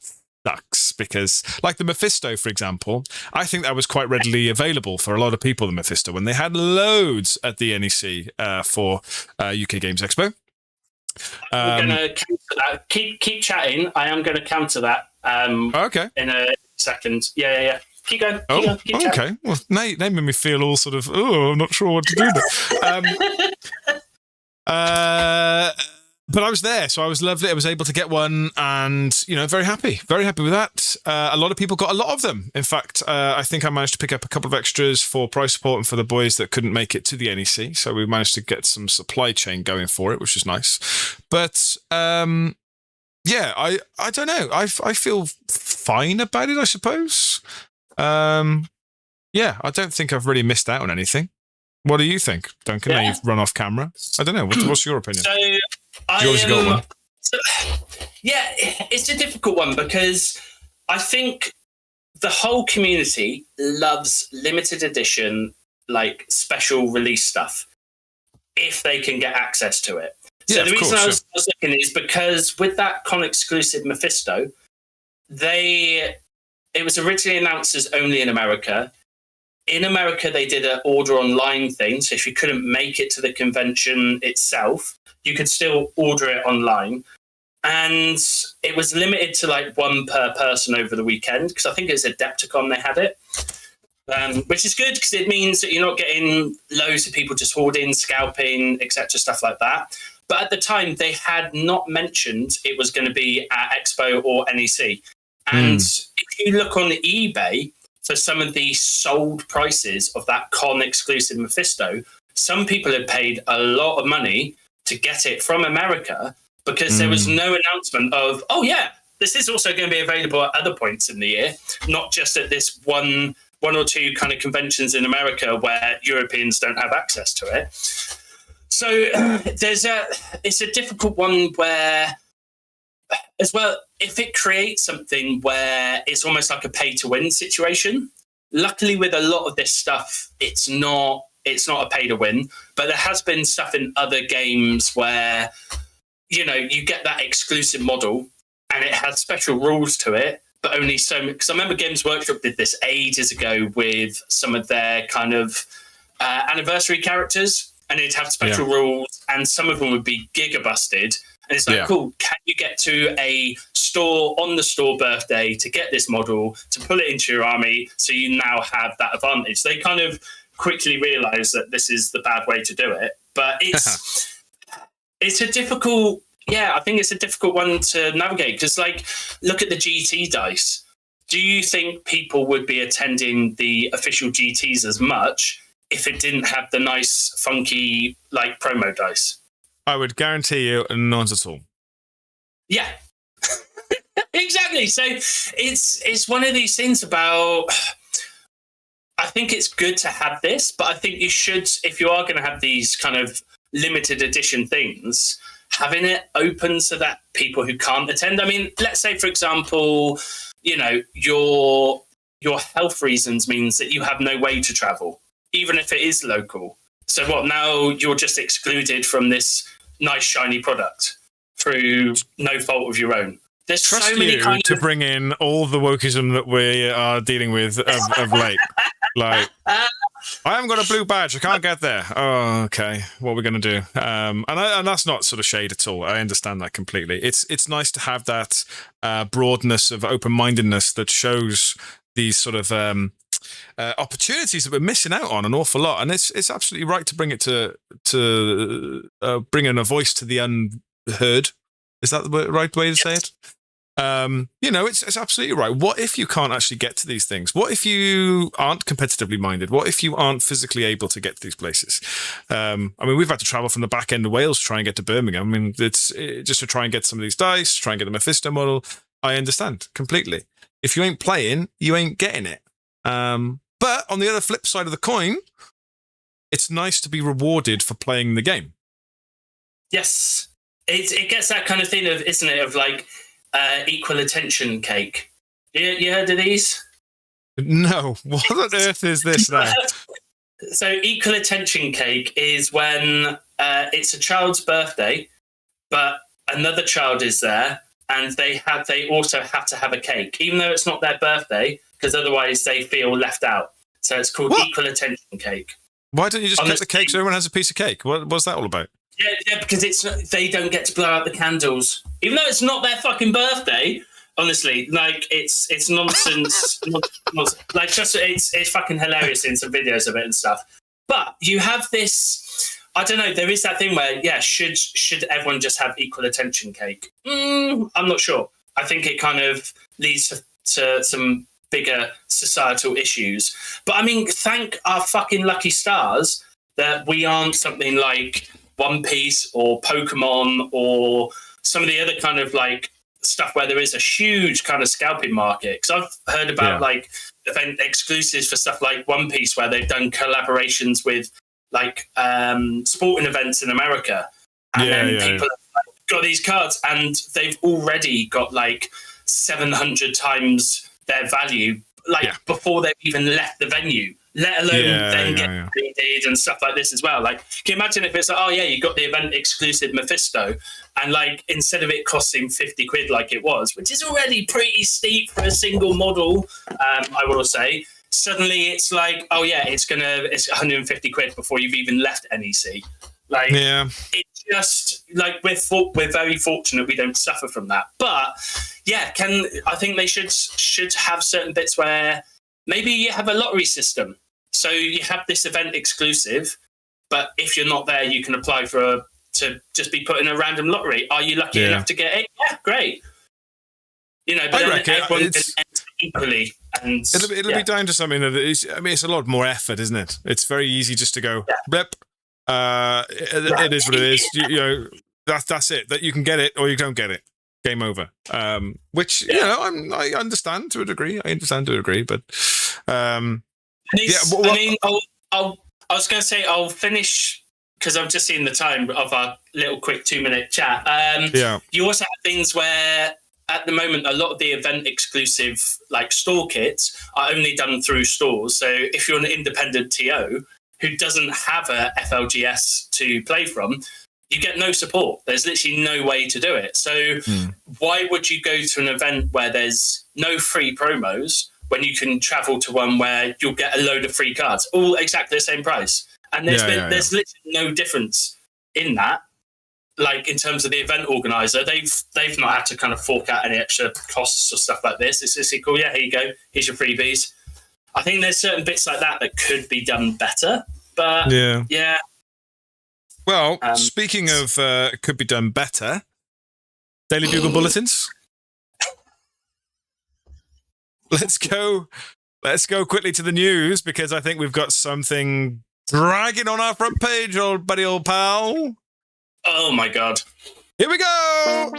sucks, because like the Mephisto, for example, I think that was quite readily available for a lot of people, the Mephisto, when they had loads at the NEC for UK Games Expo. I'm going to counter that. Keep chatting. I am going to counter that okay. in a second. Yeah. Keep going. Keep okay. chatting. Well, now you made me feel all sort of, I'm not sure what to do now. But I was there, so I was lovely. I was able to get one, and very happy with that. A lot of people got a lot of them. In fact, I think I managed to pick up a couple of extras for price support and for the boys that couldn't make it to the NEC. So we managed to get some supply chain going for it, which is nice. But yeah, I don't know. I feel fine about it, I suppose. Yeah, I don't think I've really missed out on anything. What do you think, Duncan? Now you've run off camera. I don't know. What's your opinion? So got one. Yeah, it's a difficult one, because I think the whole community loves limited edition, like special release stuff, if they can get access to it. So the reason I was looking is because with that con exclusive Mephisto, it was originally announced as only in America. In America, they did an order online thing. So if you couldn't make it to the convention itself, you could still order it online. And it was limited to like one per person over the weekend, because I think it's Adepticon they had it, which is good because it means that you're not getting loads of people just hoarding, scalping, etc., stuff like that. But at the time, they had not mentioned it was going to be at Expo or NEC. And if you look on eBay, for some of the sold prices of that con exclusive Mephisto, some people had paid a lot of money to get it from America, because there was no announcement of, this is also going to be available at other points in the year, not just at this one or two kind of conventions in America where Europeans don't have access to it. So it's a difficult one where, as well, if it creates something where it's almost like a pay-to-win situation. Luckily, with a lot of this stuff, it's not a pay-to-win, but there has been stuff in other games where, you get that exclusive model and it has special rules to it, but only so much. Because I remember Games Workshop did this ages ago with some of their kind of anniversary characters, and it'd have special rules, and some of them would be gigabusted. And it's like, cool, can you get to a store on the store birthday to get this model, to pull it into your army, so you now have that advantage? They kind of quickly realize that this is the bad way to do it. But it's a difficult, I think it's a difficult one to navigate, because, like, look at the GT dice. Do you think people would be attending the official GTs as much if it didn't have the nice, funky, like, promo dice? I would guarantee you not at all. Yeah, exactly. So it's one of these things about, I think it's good to have this, but I think you should, if you are going to have these kind of limited edition things, having it open so that people who can't attend, I mean, let's say, for example, your your health reasons means that you have no way to travel, even if it is local. So what, now you're just excluded from this nice, shiny product through no fault of your own? There's Trust so many you kind to of... bring in all the wokeism that we are dealing with of late. Like, I haven't got a blue badge. I can't get there. Oh, okay. What are we going to do? And that's not sort of shade at all. I understand that completely. It's nice to have that broadness of open-mindedness that shows these sort of opportunities that we're missing out on an awful lot. And it's absolutely right to bring it to bring in a voice to the unheard. Is that the right way to say it? It's absolutely right. What if you can't actually get to these things? What if you aren't competitively minded? What if you aren't physically able to get to these places? We've had to travel from the back end of Wales to try and get to Birmingham. It's just to try and get some of these dice, try and get the Mephisto model. I understand completely. If you ain't playing, you ain't getting it. But on the other flip side of the coin, it's nice to be rewarded for playing the game. Yes. It gets that kind of thing of, isn't it, of like equal attention cake. You heard of these? No. What on earth is this now? So equal attention cake is when it's a child's birthday, but another child is there, and they also have to have a cake, even though it's not their birthday, because otherwise they feel left out. So it's called equal attention cake. Why don't you just cut the cake so everyone has a piece of cake? What's that all about? Yeah, because they don't get to blow out the candles, even though it's not their fucking birthday. Honestly, like it's nonsense. Like it's fucking hilarious in some videos of it and stuff. But you have this. I don't know. There is that thing where should everyone just have equal attention cake? I'm not sure. I think it kind of leads to some bigger societal issues. But I mean, thank our fucking lucky stars that we aren't something like One Piece or Pokemon or some of the other kind of like stuff where there is a huge kind of scalping market. Because I've heard about like event exclusives for stuff like One Piece where they've done collaborations with like sporting events in America. And then people have got these cards and they've already got like 700 times their value before they've even left the venue. Let alone then get graded and stuff like this as well. Like, can you imagine if it's like, you got the event exclusive Mephisto, and like instead of it costing 50 quid like it was, which is already pretty steep for a single model, I will say, suddenly it's like, it's 150 quid before you've even left NEC. Like, it's just like we're very fortunate we don't suffer from that. But I think they should have certain bits where maybe you have a lottery system. So you have this event exclusive, but if you're not there, you can apply to just be put in a random lottery. Are you lucky enough to get it? Yeah, great. But I reckon everyone can enter equally. And it'll be down to something that is. I mean, it's a lot more effort, isn't it? It's very easy just to go rep. It is what it is. That's it. That you can get it or you don't get it. Game over. Which I understand to a degree. But I was going to say I'll finish because I've just seen the time of our little quick 2-minute chat. You also have things where at the moment a lot of the event exclusive like store kits are only done through stores. So if you're an independent TO who doesn't have a FLGS to play from, you get no support. There's literally no way to do it. So why would you go to an event where there's no free promos when you can travel to one where you'll get a load of free cards, all exactly the same price? And there's literally no difference in that. Like in terms of the event organizer, they've not had to kind of fork out any extra costs or stuff like this. It's just cool. Yeah, here you go. Here's your freebies. I think there's certain bits like that could be done better. But yeah. Well, speaking of could be done better, Daily Bugle bulletins. Let's go quickly to the news because I think we've got something dragging on our front page, old buddy, old pal. Oh my God. Here we go.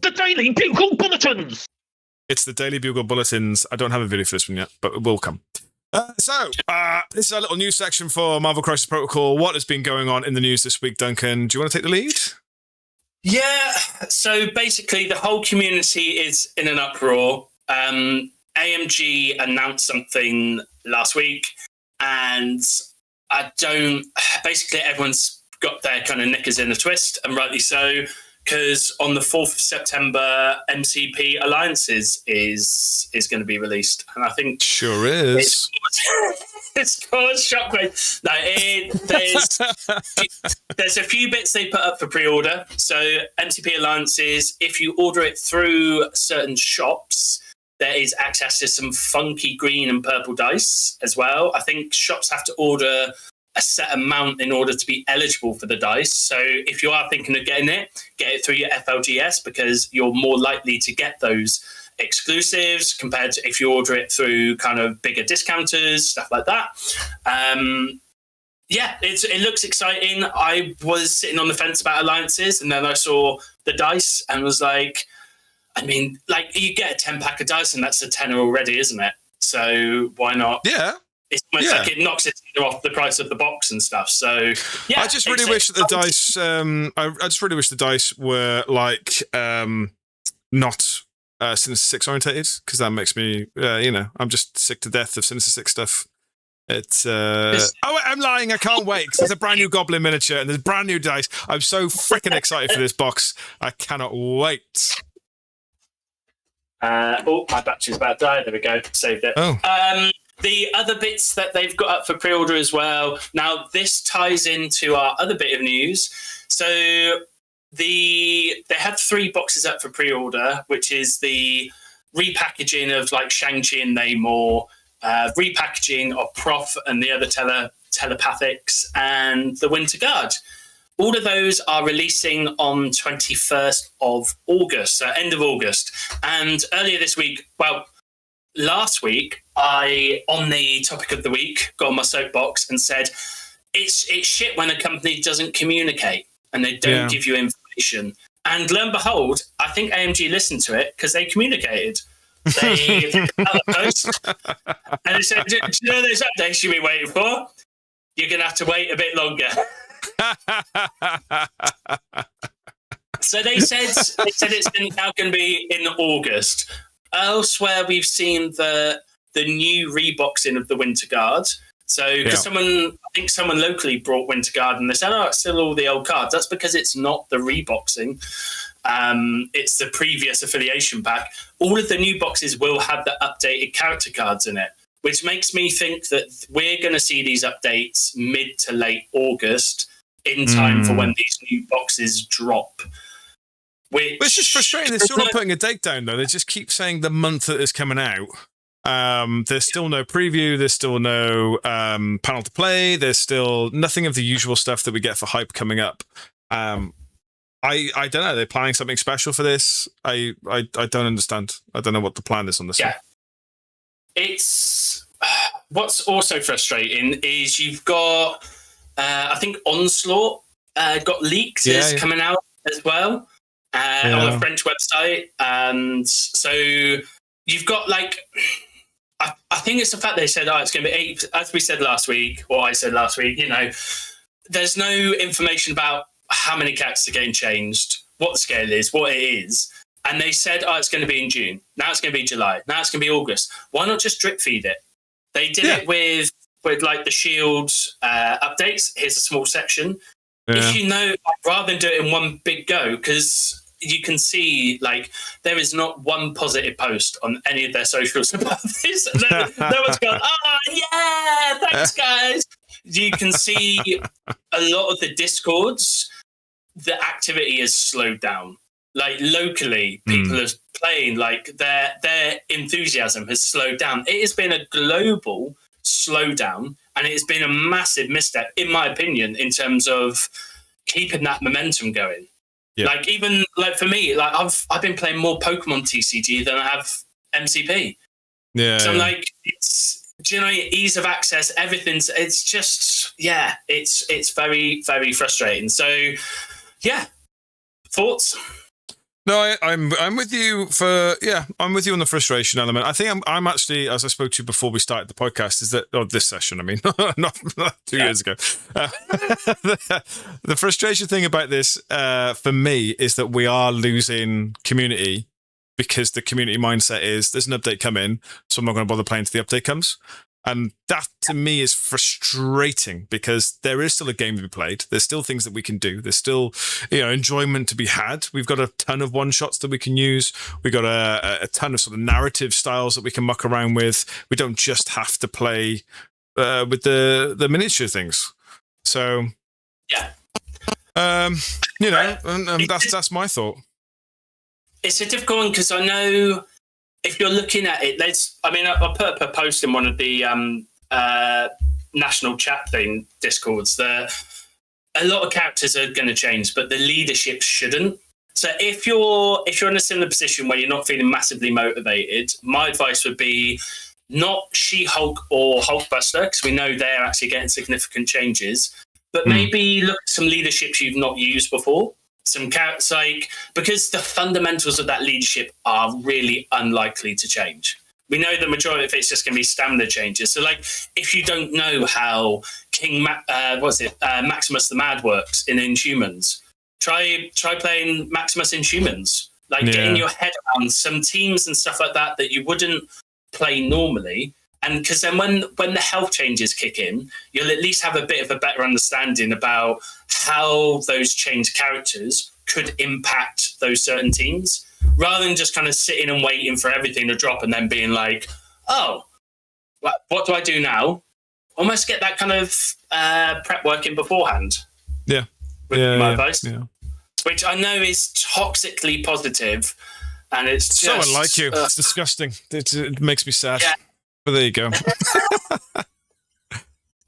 The Daily Bugle Bulletins! It's the Daily Bugle bulletins. I don't have a video for this one yet, but it will come. This is our little news section for Marvel Crisis Protocol. What has been going on in the news this week, Duncan? Do you want to take the lead? Yeah, so basically the whole community is in an uproar. AMG announced something last week, and basically everyone's got their kind of knickers in a twist, and rightly so, because on the 4th of September, MCP Alliances is going to be released. And I think... Sure is. It's caused shockwave. There's a few bits they put up for pre-order. So MCP Alliances, if you order it through certain shops, there is access to some funky green and purple dice as well. I think shops have to order a set amount in order to be eligible for the dice. So if you are thinking of getting it, get it through your FLGS, because you're more likely to get those exclusives compared to if you order it through kind of bigger discounters, stuff like that. It looks exciting. I was sitting on the fence about Alliances, and then I saw the dice and was like, I mean, like, you get a 10-pack of dice and that's a tenner already, isn't it? So why not? Yeah. It's almost like it knocks it off the price of the box and stuff. So yeah, I just really wish that the dice. I just really wish the dice were like not Sinister Six orientated, because that makes me, I'm just sick to death of Sinister Six stuff. It's I'm lying. I can't wait, because there's a brand new Goblin miniature and there's brand new dice. I'm so freaking excited for this box. I cannot wait. My battery's about to die. There we go. Saved it. Oh. The other bits that they've got up for pre-order as well. Now, this ties into our other bit of news. So they had 3 boxes up for pre-order, which is the repackaging of like Shang-Chi and Namor, repackaging of Prof and the other telepathics, and the Winter Guard. All of those are releasing on 21st of August, so end of August. And earlier this week, last week, I, on the topic of the week, got on my soapbox and said, it's shit when a company doesn't communicate and they don't give you information. And lo and behold, I think AMG listened to it because they communicated. They post, and they said, do you know those updates you've been waiting for? You're going to have to wait a bit longer. So they said it's now going to be in August. Elsewhere, we've seen the new reboxing of the Winter Guard. So, because I think someone locally brought Winter Guard and they said, it's still all the old cards. That's because it's not the reboxing. It's the previous affiliation pack. All of the new boxes will have the updated character cards in it, which makes me think that we're going to see these updates mid to late August, in time for when these new boxes drop. Which it's just frustrating. They're still not putting a date down, though. They just keep saying the month that it's coming out. There's still no preview. There's still no panel to play. There's still nothing of the usual stuff that we get for hype coming up. I don't know. They're planning something special for this. I don't understand. I don't know what the plan is on this one. It's what's also frustrating is you've got I think Onslaught got leaked is coming out as well on a French website, and so you've got like I think it's the fact they said it's going to be 8, as we said last week, or I said last week. There's no information about how many characters are getting changed, what the scale is, what it is. And they said, it's going to be in June. Now it's going to be July. Now it's going to be August. Why not just drip feed it? They did it with like the Shield updates. Here's a small section. Yeah. If rather than do it in one big go, because you can see like there is not one positive post on any of their socials about this. No one's gone, thanks guys. You can see a lot of the Discords, the activity has slowed down. Like locally, people are playing, like their enthusiasm has slowed down. It has been a global slowdown, and it has been a massive misstep, in my opinion, in terms of keeping that momentum going. Yeah. Like even like for me, like I've been playing more Pokemon TCG than I have MCP. Yeah. So I'm like, it's ease of access, everything's. It's just it's very very frustrating. So yeah, thoughts. No, I'm with you I'm with you on the frustration element. I think I'm actually, as I spoke to you before we started the podcast, is that this session? I mean, not 2 years ago. The frustration thing about this for me is that we are losing community because the community mindset is there's an update coming, so I'm not going to bother playing till the update comes. And that to me is frustrating because there is still a game to be played. There's still things that we can do. There's still, enjoyment to be had. We've got a ton of one shots that we can use. We've got a ton of sort of narrative styles that we can muck around with. We don't just have to play with the miniature things. So, yeah, that's my thought. It's a difficult one because I know. If you're looking at it, I'll put up a post in one of the national chat thing discords that a lot of characters are going to change, but the leadership shouldn't. So if you're in a similar position where you're not feeling massively motivated, my advice would be not She-Hulk or Hulkbuster, because we know they're actually getting significant changes, but maybe look at some leaderships you've not used before. Some characters, because the fundamentals of that leadership are really unlikely to change. We know the majority of it's just going to be stamina changes. So, if you don't know how Maximus the Mad works in Inhumans, try playing Maximus Inhumans. Getting your head around some teams and stuff like that you wouldn't play normally. And because then when the health changes kick in, you'll at least have a bit of a better understanding about how those changed characters could impact those certain teams, rather than just kind of sitting and waiting for everything to drop and then being like, oh, what do I do now? Almost get that kind of prep working beforehand. Yeah. My advice. Yeah. Which I know is toxically positive, and it's just... So unlike you. It's disgusting. It makes me sad. Yeah. But there you go.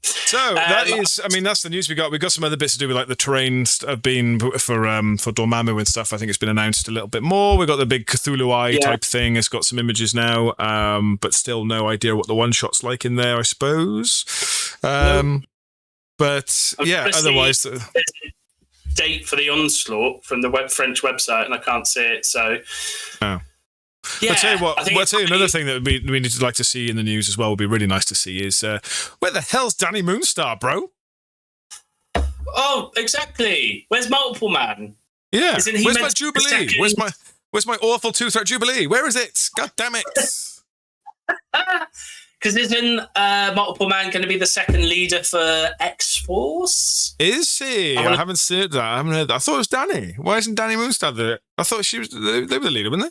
So that's the news we got. We got some other bits to do with the terrain have been for Dormammu and stuff. I think it's been announced a little bit more. We got the big Cthulhu Eye type thing. It's got some images now, but still no idea what the one shot's like in there, I suppose. But yeah, otherwise. Date for the Onslaught from the French website, and I can't see it. So. Oh. Yeah, I'll tell you what. I'll tell you another thing that we need to like to see in the news as well. Would be really nice to see is where the hell's Danny Moonstar, bro? Oh, exactly. Where's Multiple Man? Yeah. Where's my Jubilee? Where's my awful 2-threat Jubilee? Where is it? God damn it! Because isn't Multiple Man going to be the second leader for X-Force? Is he? I haven't seen that. I haven't heard that. I thought it was Danny. Why isn't Danny Moonstar there? I thought they were the leader, weren't they?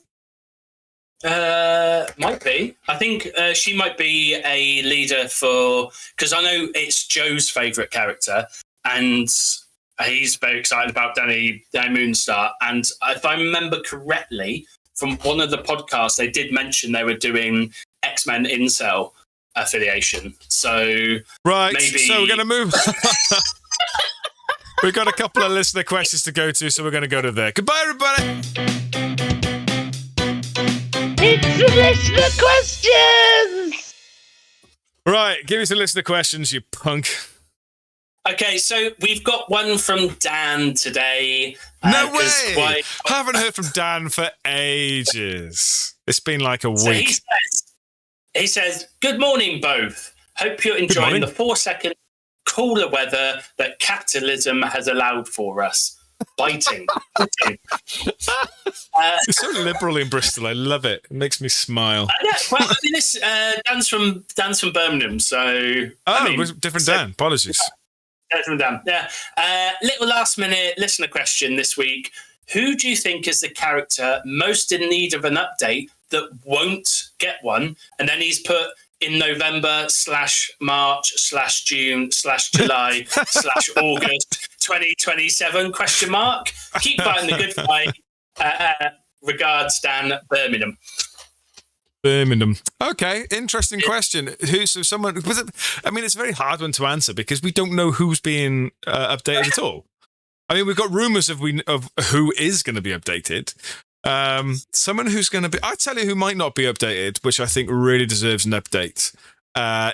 Might be. I think she might be a leader because I know it's Joe's favourite character, and he's very excited about Danny Moonstar. And if I remember correctly, from one of the podcasts, they did mention they were doing X-Men Incel affiliation. So maybe... So we're going to move. We've got a couple of listener questions to go to, so we're going to go to there. Goodbye, everybody. It's listener questions! Right, give me some listener questions, you punk. Okay, so we've got one from Dan today. No way! Haven't heard from Dan for ages. It's been like a week. He says, good morning, both. Hope you're enjoying the 4-second cooler weather that capitalism has allowed for us. Biting. It's so liberal in Bristol. I love it. It makes me smile. This Dan's from Birmingham, so different Dan. Apologies. Different Dan. Yeah. Little last minute listener question this week. Who do you think is the character most in need of an update that won't get one? And then he's put in November / June / July / August 2027 ? Keep fighting the good fight. Regards, Dan, Birmingham. Birmingham. Okay, interesting question. It's a very hard one to answer because we don't know who's being updated at all. I mean, we've got rumours of who is going to be updated. Someone who's going to be... I tell you who might not be updated, which I think really deserves an update,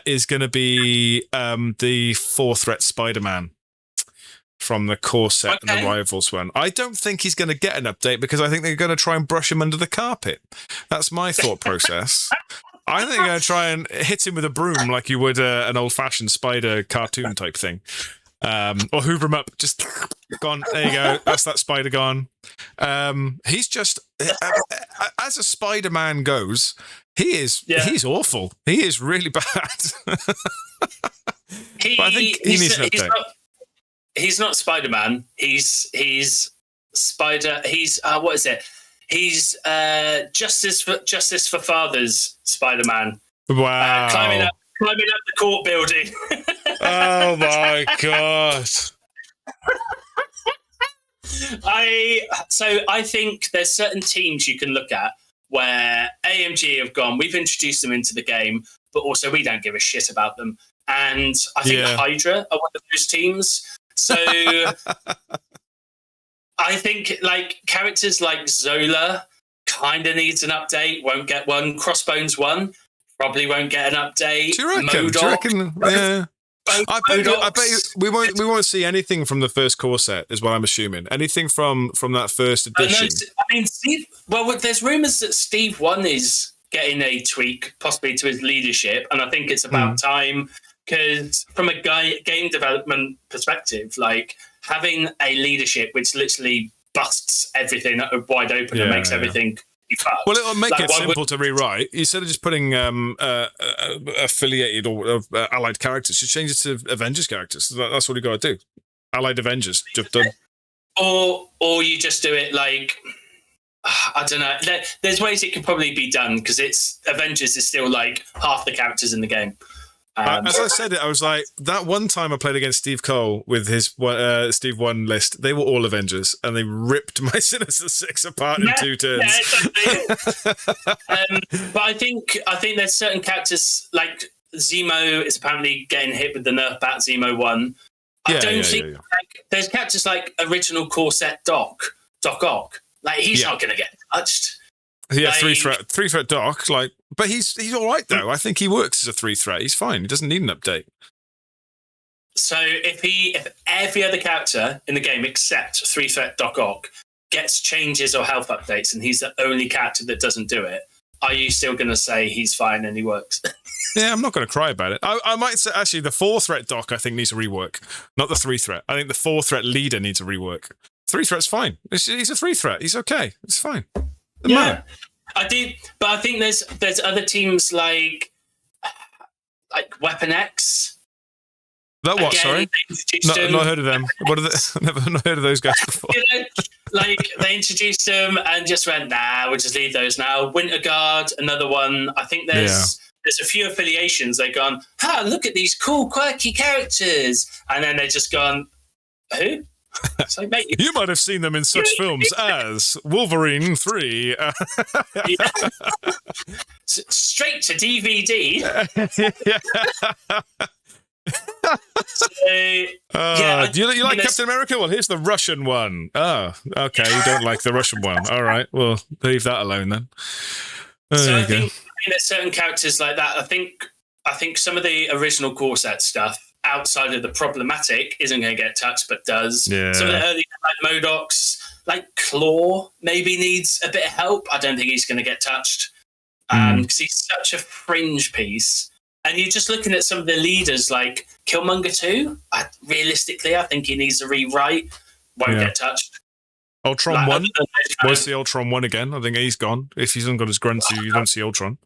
is going to be the 4-threat Spider-Man. from the core set and the Rivals one. I don't think he's going to get an update because I think they're going to try and brush him under the carpet. That's my thought process. I think they're going to try and hit him with a broom like you would an old-fashioned spider cartoon type thing. Or hoover him up, just gone. There you go. That's that spider gone. He's just, as a Spider-Man goes, he's awful. He is really bad. But I think he needs an update. He's not Spider-Man. He's Spider. He's what is it? He's Justice for Fathers Spider-Man. Wow! Climbing up the court building. Oh my god! I think there's certain teams you can look at where AMG have gone. We've introduced them into the game, but also we don't give a shit about them. And I think the Hydra are one of those teams. So I think like characters like Zola kind of needs an update. Won't get one. Crossbones 1 probably won't get an update. Do you reckon? Yeah. I bet we won't see anything from the first core set, is what I'm assuming. Anything from that first edition. There's rumours that Steve 1 is getting a tweak, possibly to his leadership, and I think it's about time. Because from a game development perspective, like having a leadership which literally busts everything wide open and makes everything fucked. Well, it'll make it simple to rewrite. Instead of just putting affiliated or allied characters, just change it to Avengers characters. That's what you got to do. Allied Avengers, just done. Or you just do it like, I don't know. There's ways it can probably be done because it's Avengers is still like half the characters in the game. As I said it, I was like, that one time I played against Steve Cole with his Steve 1 list, they were all Avengers, and they ripped my Sinister Six apart in 2 turns. But I think there's certain characters, like Zemo is apparently getting hit with the Nerf Bat Zemo 1. I don't think like, there's characters like original core set Doc Ock. Like, he's not going to get touched. Yeah, like, three threat Doc, but he's all right though. I think he works as a 3-threat. He's fine. He doesn't need an update. So if every other character in the game except 3-threat Doc Ock gets changes or health updates, and he's the only character that doesn't do it, are you still going to say he's fine and he works? Yeah, I'm not going to cry about it. I might say actually the 4-threat Doc I think needs a rework, not the 3-threat. I think the 4-threat leader needs a rework. 3-threat's fine. He's a 3-threat. He's okay. It's fine. Yeah, I do, but I think there's other teams like Weapon X. That what? Sorry, not heard of them. What are they? Never heard of those guys before. Like they introduced them and just went, nah, we'll just leave those now. Winter Guard, another one. I think there's a few affiliations. They've gone, look at these cool, quirky characters, and then they're just gone, who? So, mate, you might have seen them in such films as Wolverine 3. Straight to DVD. Do you like Captain America? Well, here's the Russian one. Oh, okay. You don't like the Russian one. All right. Well, leave that alone then. I think there's certain characters like that. I think some of the original core set stuff outside of the problematic isn't going to get touched, but does. Yeah. Some of the early like MODOKs, like Claw, maybe needs a bit of help. I don't think he's going to get touched because he's such a fringe piece. And you're just looking at some of the leaders like Killmonger 2. Realistically, I think he needs a rewrite. Won't get touched. Ultron 1? Where's the Ultron 1 again? I think he's gone. If he hasn't got his grunt suit, you don't see Ultron.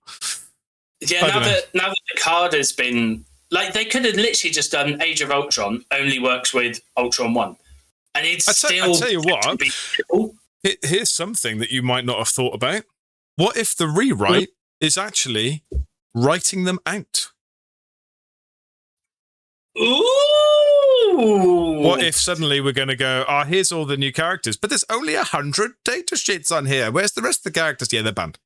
Yeah, now that the card has been... Like, they could have literally just done Age of Ultron only works with Ultron 1. And it's I'll tell you what, here's something that you might not have thought about. What if the rewrite is actually writing them out? Ooh! What if suddenly we're going to go, here's all the new characters, but there's only 100 data sheets on here. Where's the rest of the characters? Yeah, they're banned.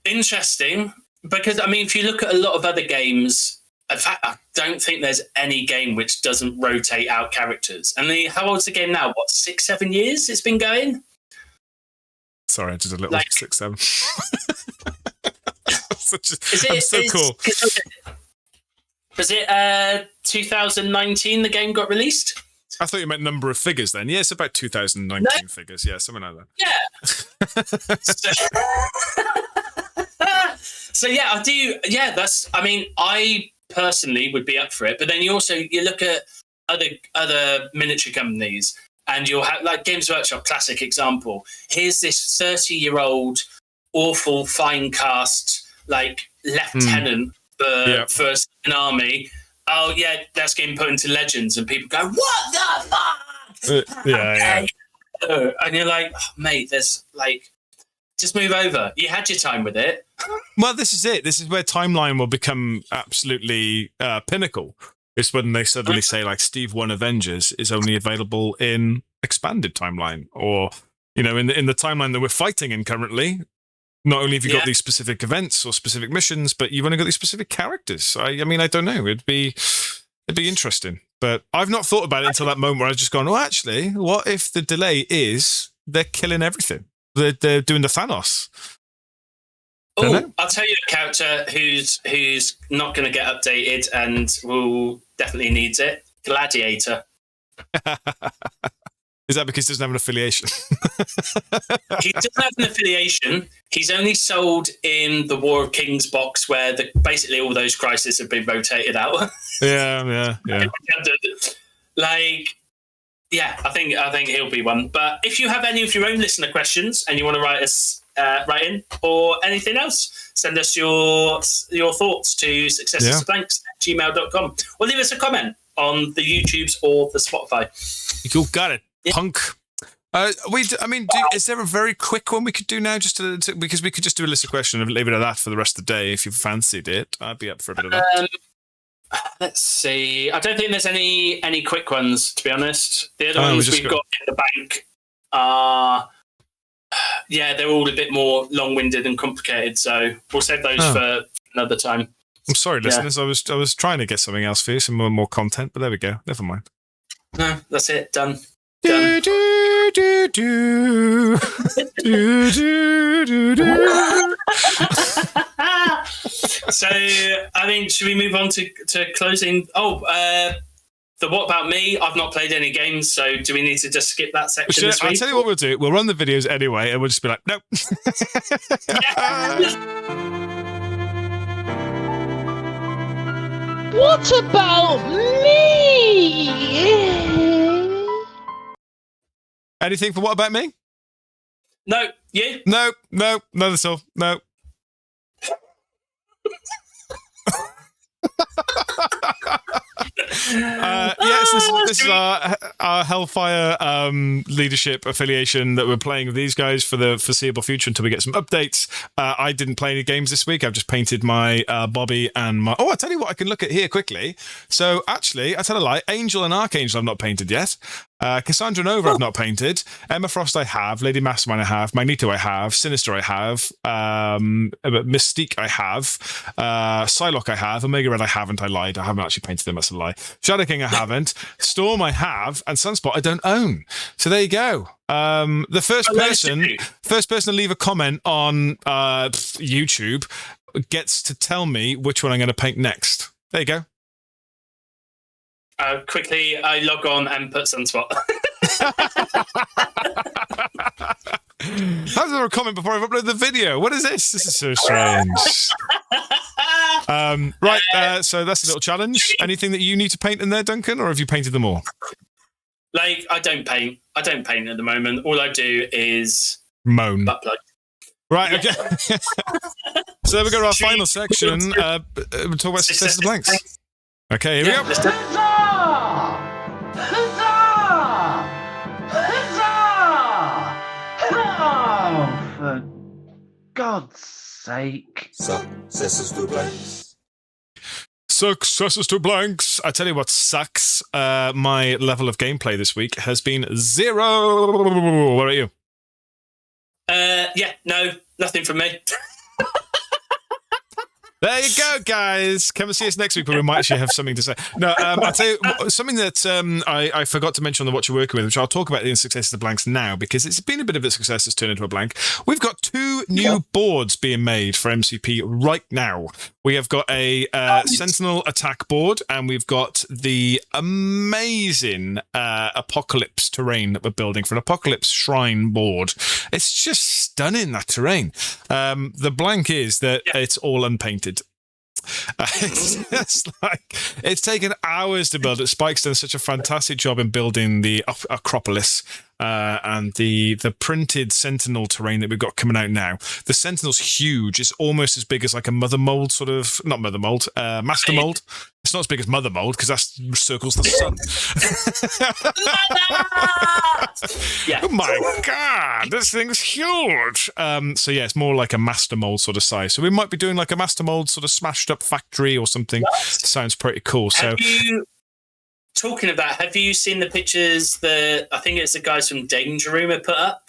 Interesting. Because, I mean, if you look at a lot of other games, in fact, I don't think there's any game which doesn't rotate out characters. And how old's the game now? What, 6-7 years it's been going? Sorry, I did a little 6-7. I'm so cool. Was it 2019 the game got released? I thought you meant number of figures then. Yeah, it's about 2019 figures. Yeah, something like that. Yeah. So yeah, I do. Yeah, I personally would be up for it. But then you look at other miniature companies, and you'll have like Games Workshop, classic example. Here's this 30-year-old awful fine cast like lieutenant for an army. Oh yeah, that's getting put into Legends, and people go, "What the fuck?" Yeah. And you're like, oh, mate, there's like, just move over. You had your time with it. Well, this is it. This is where timeline will become absolutely pinnacle. It's when they suddenly say like Steve 1 Avengers is only available in expanded timeline, or in the timeline that we're fighting in currently. Not only have you got these specific events or specific missions, but you've only got these specific characters. I mean, I don't know. It'd be interesting. But I've not thought about it until that moment where I've just gone, oh, actually, what if the delay is they're killing everything? They're doing the Thanos. Oh, I'll tell you a character who's not going to get updated and will definitely needs it. Gladiator. Is that because he doesn't have an affiliation? He doesn't have an affiliation. He's only sold in the War of Kings box where basically all those crises have been rotated out. Yeah. Like, yeah, I think he'll be one. But if you have any of your own listener questions and you want to write in or anything else, send us your thoughts to successorsblanks@gmail.com or leave us a comment on the YouTubes or the Spotify. You got it. Punk. Is there a very quick one we could do now, just because we could just do a list of questions and leave it at that for the rest of the day if you fancied it? I'd be up for a bit of that. Let's see. I don't think there's any quick ones, to be honest. The other ones we've got in the bank are, they're all a bit more long-winded and complicated. So we'll save those for another time. I'm sorry, listeners. I was trying to get something else for you, some more content, but there we go. Never mind. No, that's it. Done. Do, do, do, do. Do, do, do, do. So, I mean, should we move on to closing? The What About Me? I've not played any games, so do we need to just skip that section this week? I'll tell you what we'll do. We'll run the videos anyway, and we'll just be like, nope. What about me? Anything for What About Me? No. You? No, that's all. No. This is our Hellfire leadership affiliation that we're playing with these guys for the foreseeable future until we get some updates. I didn't play any games this week. I've just painted my Bobby and my... Oh, I'll tell you what I can look at here quickly. So actually, I tell a lie, Angel and Archangel I've not painted yet. Cassandra Nova I've not painted. Emma Frost I have. Lady Mastermind I have. Magneto I have. Sinister I have. Mystique I have. Psylocke I have. Omega Red I haven't. I lied. I haven't actually painted them. That's a lie. Shadow King I haven't. Storm I have. And Sunspot I don't own. So there you go. The first person to leave a comment on YouTube gets to tell me which one I'm going to paint next. There you go. Quickly, I log on and put Sunspot. How's there a comment before I've uploaded the video? What is this? This is so strange. So that's a little challenge. Anything that you need to paint in there, Duncan, or have you painted them all? Like, I don't paint at the moment. All I do is moan. Butt plug. Right, okay. So then we go to our final section. We'll talk about Success of the Blanks. Okay, here we go. Huzzah! Huzzah! Huzzah! Oh, for God's sake. Successes to blanks. Successes to blanks. I tell you what sucks. My level of gameplay this week has been 0. What about you? No, nothing from me. There you go, guys. Come and see us next week, but we might actually have something to say. No, I'll tell you something that I forgot to mention on the What You're Working With, which I'll talk about in Successes to Blanks now, because it's been a bit of a success that's turned into a blank. We've got 2 new boards being made for MCP right now. We have got a Sentinel attack board, and we've got the amazing Apocalypse terrain that we're building for an Apocalypse Shrine board. It's just stunning, that terrain. The blank is that it's all unpainted. It's taken hours to build it. Spike's done such a fantastic job in building the Acropolis and the printed Sentinel terrain that we've got coming out now. The Sentinel's huge. It's almost as big as like a mother mold, sort of, not mother mold, master mold. It's not as big as mother mold because that circles the sun. Yeah. Oh my god, this thing's huge. So yeah, it's more like a master mold sort of size. So we might be doing like a master mold sort of smashed up factory or something. Sounds pretty cool. So talking about, have you seen the pictures that I think it's the guys from Danger Room have put up,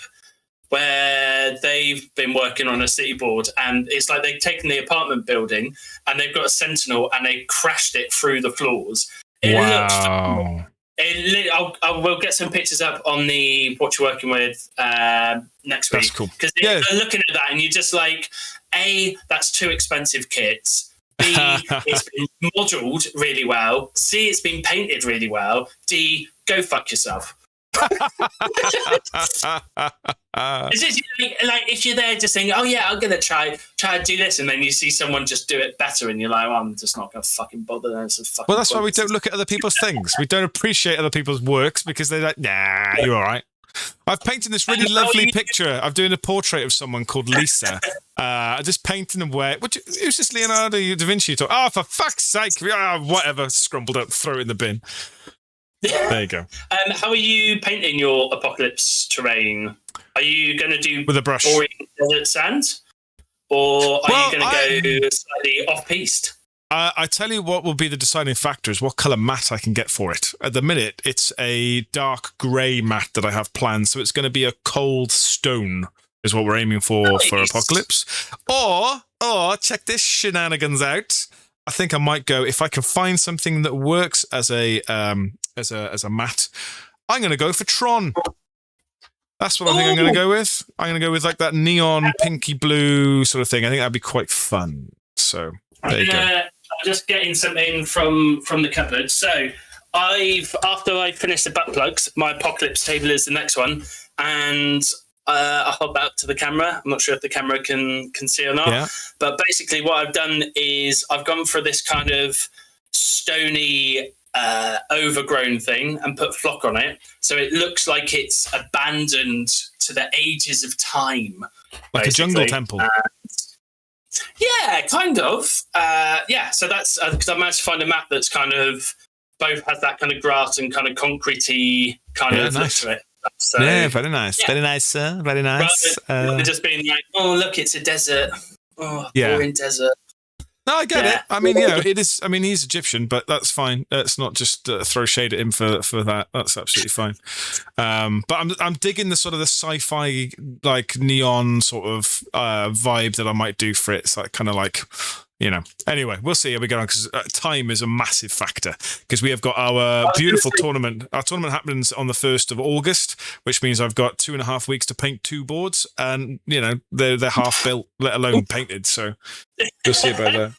where they've been working on a city board, and it's like they've taken the apartment building and they've got a Sentinel and they crashed it through the floors. Wow. We'll get some pictures up on the What You're Working With next week. That's cool. Because you're looking at that and you're just like, A, that's 2 expensive kits. B, it's been modelled really well. C, it's been painted really well. D, go fuck yourself. It's just like if you're there just saying, oh yeah, I'm gonna try to do this, and then you see someone just do it better, and you're like, well, I'm just not gonna fucking bother. Well, that's why we don't look at other people's things. We don't appreciate other people's works because they're like, nah, you're all right. I've painted this really lovely picture. I'm doing a portrait of someone called Lisa. Just painting them where. Who's this Leonardo da Vinci? Oh, for fuck's sake! Whatever, scrumbled up, throw it in the bin. There you go. How are you painting your Apocalypse terrain? Are you going to do with a brush, boring desert sand, or are you going to go slightly off-piste? I tell you what will be the deciding factor is what colour matte I can get for it. At the minute, it's a dark grey matte that I have planned, so it's going to be a cold stone is what we're aiming for Apocalypse. Or check this shenanigans out. I think I might go, if I can find something that works as a matte, I'm going to go for Tron. That's what I think I'm going to go with. I'm going to go with like that neon pinky blue sort of thing. I think that'd be quite fun. So there you go. I'm just getting something from the cupboard. So after I finish the butt plugs, my Apocalypse table is the next one, and I'll hold that up to the camera. I'm not sure if the camera can see or not. Yeah. But basically what I've done is I've gone for this kind of stony, overgrown thing and put flock on it. So it looks like it's abandoned to the ages of time. Like basically. A jungle temple. Yeah, kind of. So that's because I managed to find a map that's kind of both has that kind of grass and kind of concretey kind of look to it. So, yeah, very nice. Yeah. Very nice, sir. Very nice. Rather than just being like, oh, look, it's a desert. Oh, boring desert. No, I get it. I mean, it is. I mean, he's Egyptian, but that's fine. Let's not just throw shade at him for that. That's absolutely fine. But I'm digging the sort of the sci-fi, like neon sort of vibe that I might do for it. It's like kind of like, Anyway, we'll see how we get on because time is a massive factor because we have got our beautiful tournament. Our tournament happens on the 1st of August, which means I've got 2.5 weeks to paint 2 boards, and they're half built, let alone painted. So we'll see about that.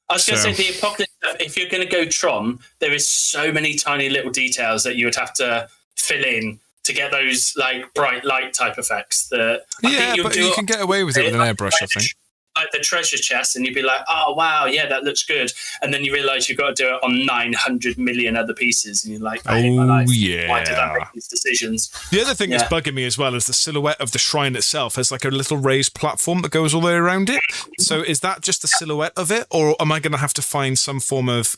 I was going to say the Apocalypse. If you're going to go Tron, there is so many tiny little details that you would have to fill in to get those like bright light type effects. That but you can get away with it with an airbrush, I think. Like the treasure chest, and you'd be like, oh wow, yeah, that looks good, and then you realise you've got to do it on 900 million other pieces, and you're like, I hate my life. Why did I make these decisions? The other thing that's bugging me as well is the silhouette of the shrine itself has like a little raised platform that goes all the way around it. So is that just the silhouette of it, or am I going to have to find some form of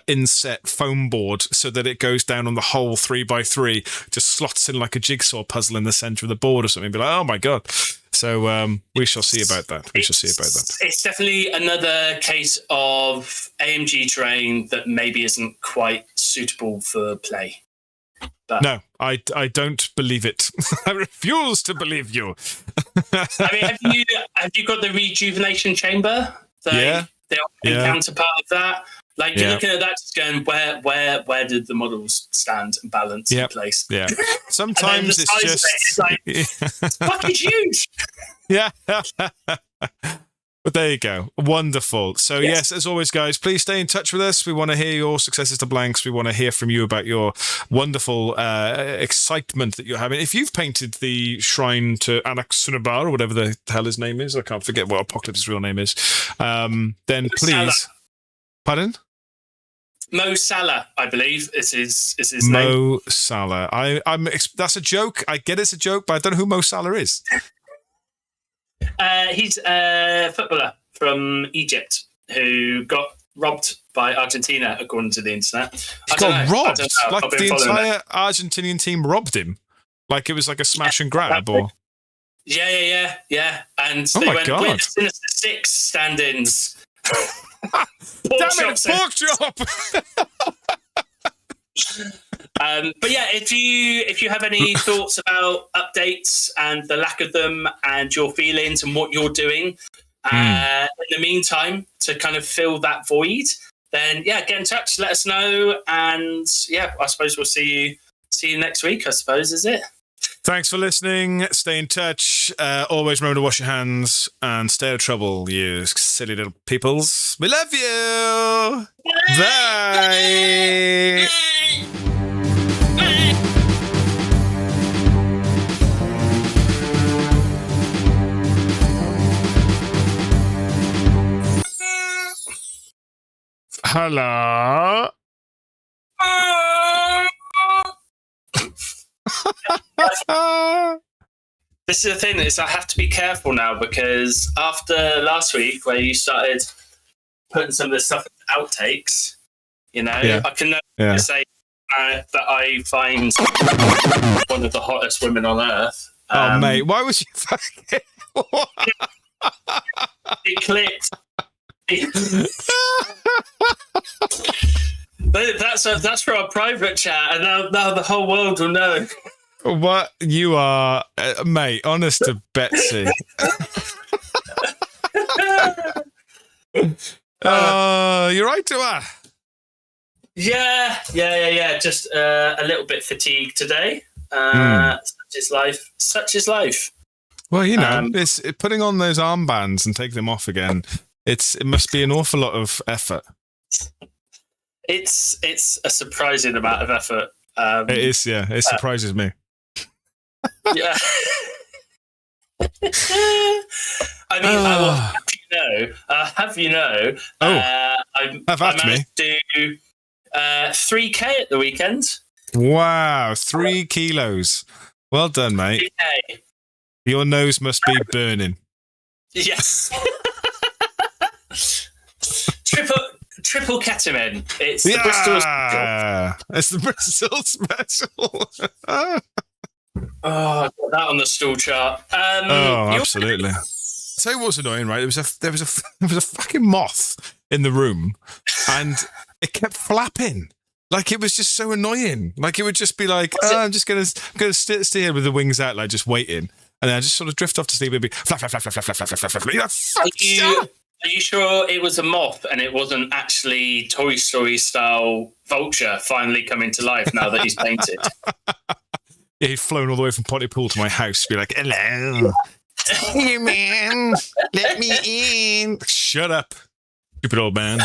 inset foam board so that it goes down on the whole 3x3, just slots in like a jigsaw puzzle in the centre of the board or something? Be like, oh my god. So we shall see about that. It's definitely another case of AMG terrain that maybe isn't quite suitable for play. But no, I don't believe it. I refuse to believe you. I mean, have you got the rejuvenation chamber? The counterpart of that. Like you're looking at that, just going, where did the models stand and balance in place? Yeah. Sometimes it's just fucking huge. Yeah. But there you go. Wonderful. So, yes, as always, guys, please stay in touch with us. We want to hear your successes to blanks. We want to hear from you about your wonderful excitement that you're having. If you've painted the shrine to Anaxunabar, or whatever the hell his name is, I can't forget what Apocalypse's real name is, then please... Salah. Pardon? Mo Salah, I believe, is his name. Mo Salah. That's a joke. I get it's a joke, but I don't know who Mo Salah is. He's a footballer from Egypt who got robbed by Argentina, according to the internet. He got robbed? Like the entire it. Argentinian team robbed him? Like it was like a smash and grab? Or Yeah. And they went with Sinister Six stand-ins. Damn it, pork chop! But yeah, if you have any thoughts about updates and the lack of them and your feelings and what you're doing in the meantime to kind of fill that void, then yeah, get in touch, let us know, and yeah, I suppose we'll see you next week, I suppose, is it? Thanks for listening. Stay in touch. Always remember to wash your hands and stay out of trouble, you silly little peoples. We love you. Bye. Hello. This is the thing, is I have to be careful now, because after last week where you started putting some of the stuff in outtakes, I can say that I find one of the hottest women on earth. Oh, mate, why was you fucking... It clicked. But that's for our private chat, and now the whole world will know. What you are, mate, honest to Betsy. You're right to her. Yeah. Just a little bit fatigued today. Such is life. Well, it's putting on those armbands and taking them off again. It must be an awful lot of effort. It's a surprising amount of effort. It is, yeah. It surprises me. Yeah. I mean, I will have you know. I managed to do 3K at the weekend. Wow, 3 kilos. Well done, mate. 3K. Your nose must be burning. Yes. Triple ketamine. It's the Bristol special. It's the Bristol special. Oh, got that on the stool chart. Absolutely. I'll tell you what was annoying, right? There was a fucking moth in the room, and it kept flapping. Like, it was just so annoying. Like, it would just be like, I'm just gonna sit here with the wings out, like just waiting, and then I just sort of drift off to sleep. It'd be flap, flap, flap, flap, flap, flap, flap, flap, flap. Are you sure it was a moth and it wasn't actually Toy Story style vulture finally coming to life now that he's painted? Yeah, he'd flown all the way from Pontypool to my house to be like, hello. Hey, man. Let me in. Shut up, stupid old man.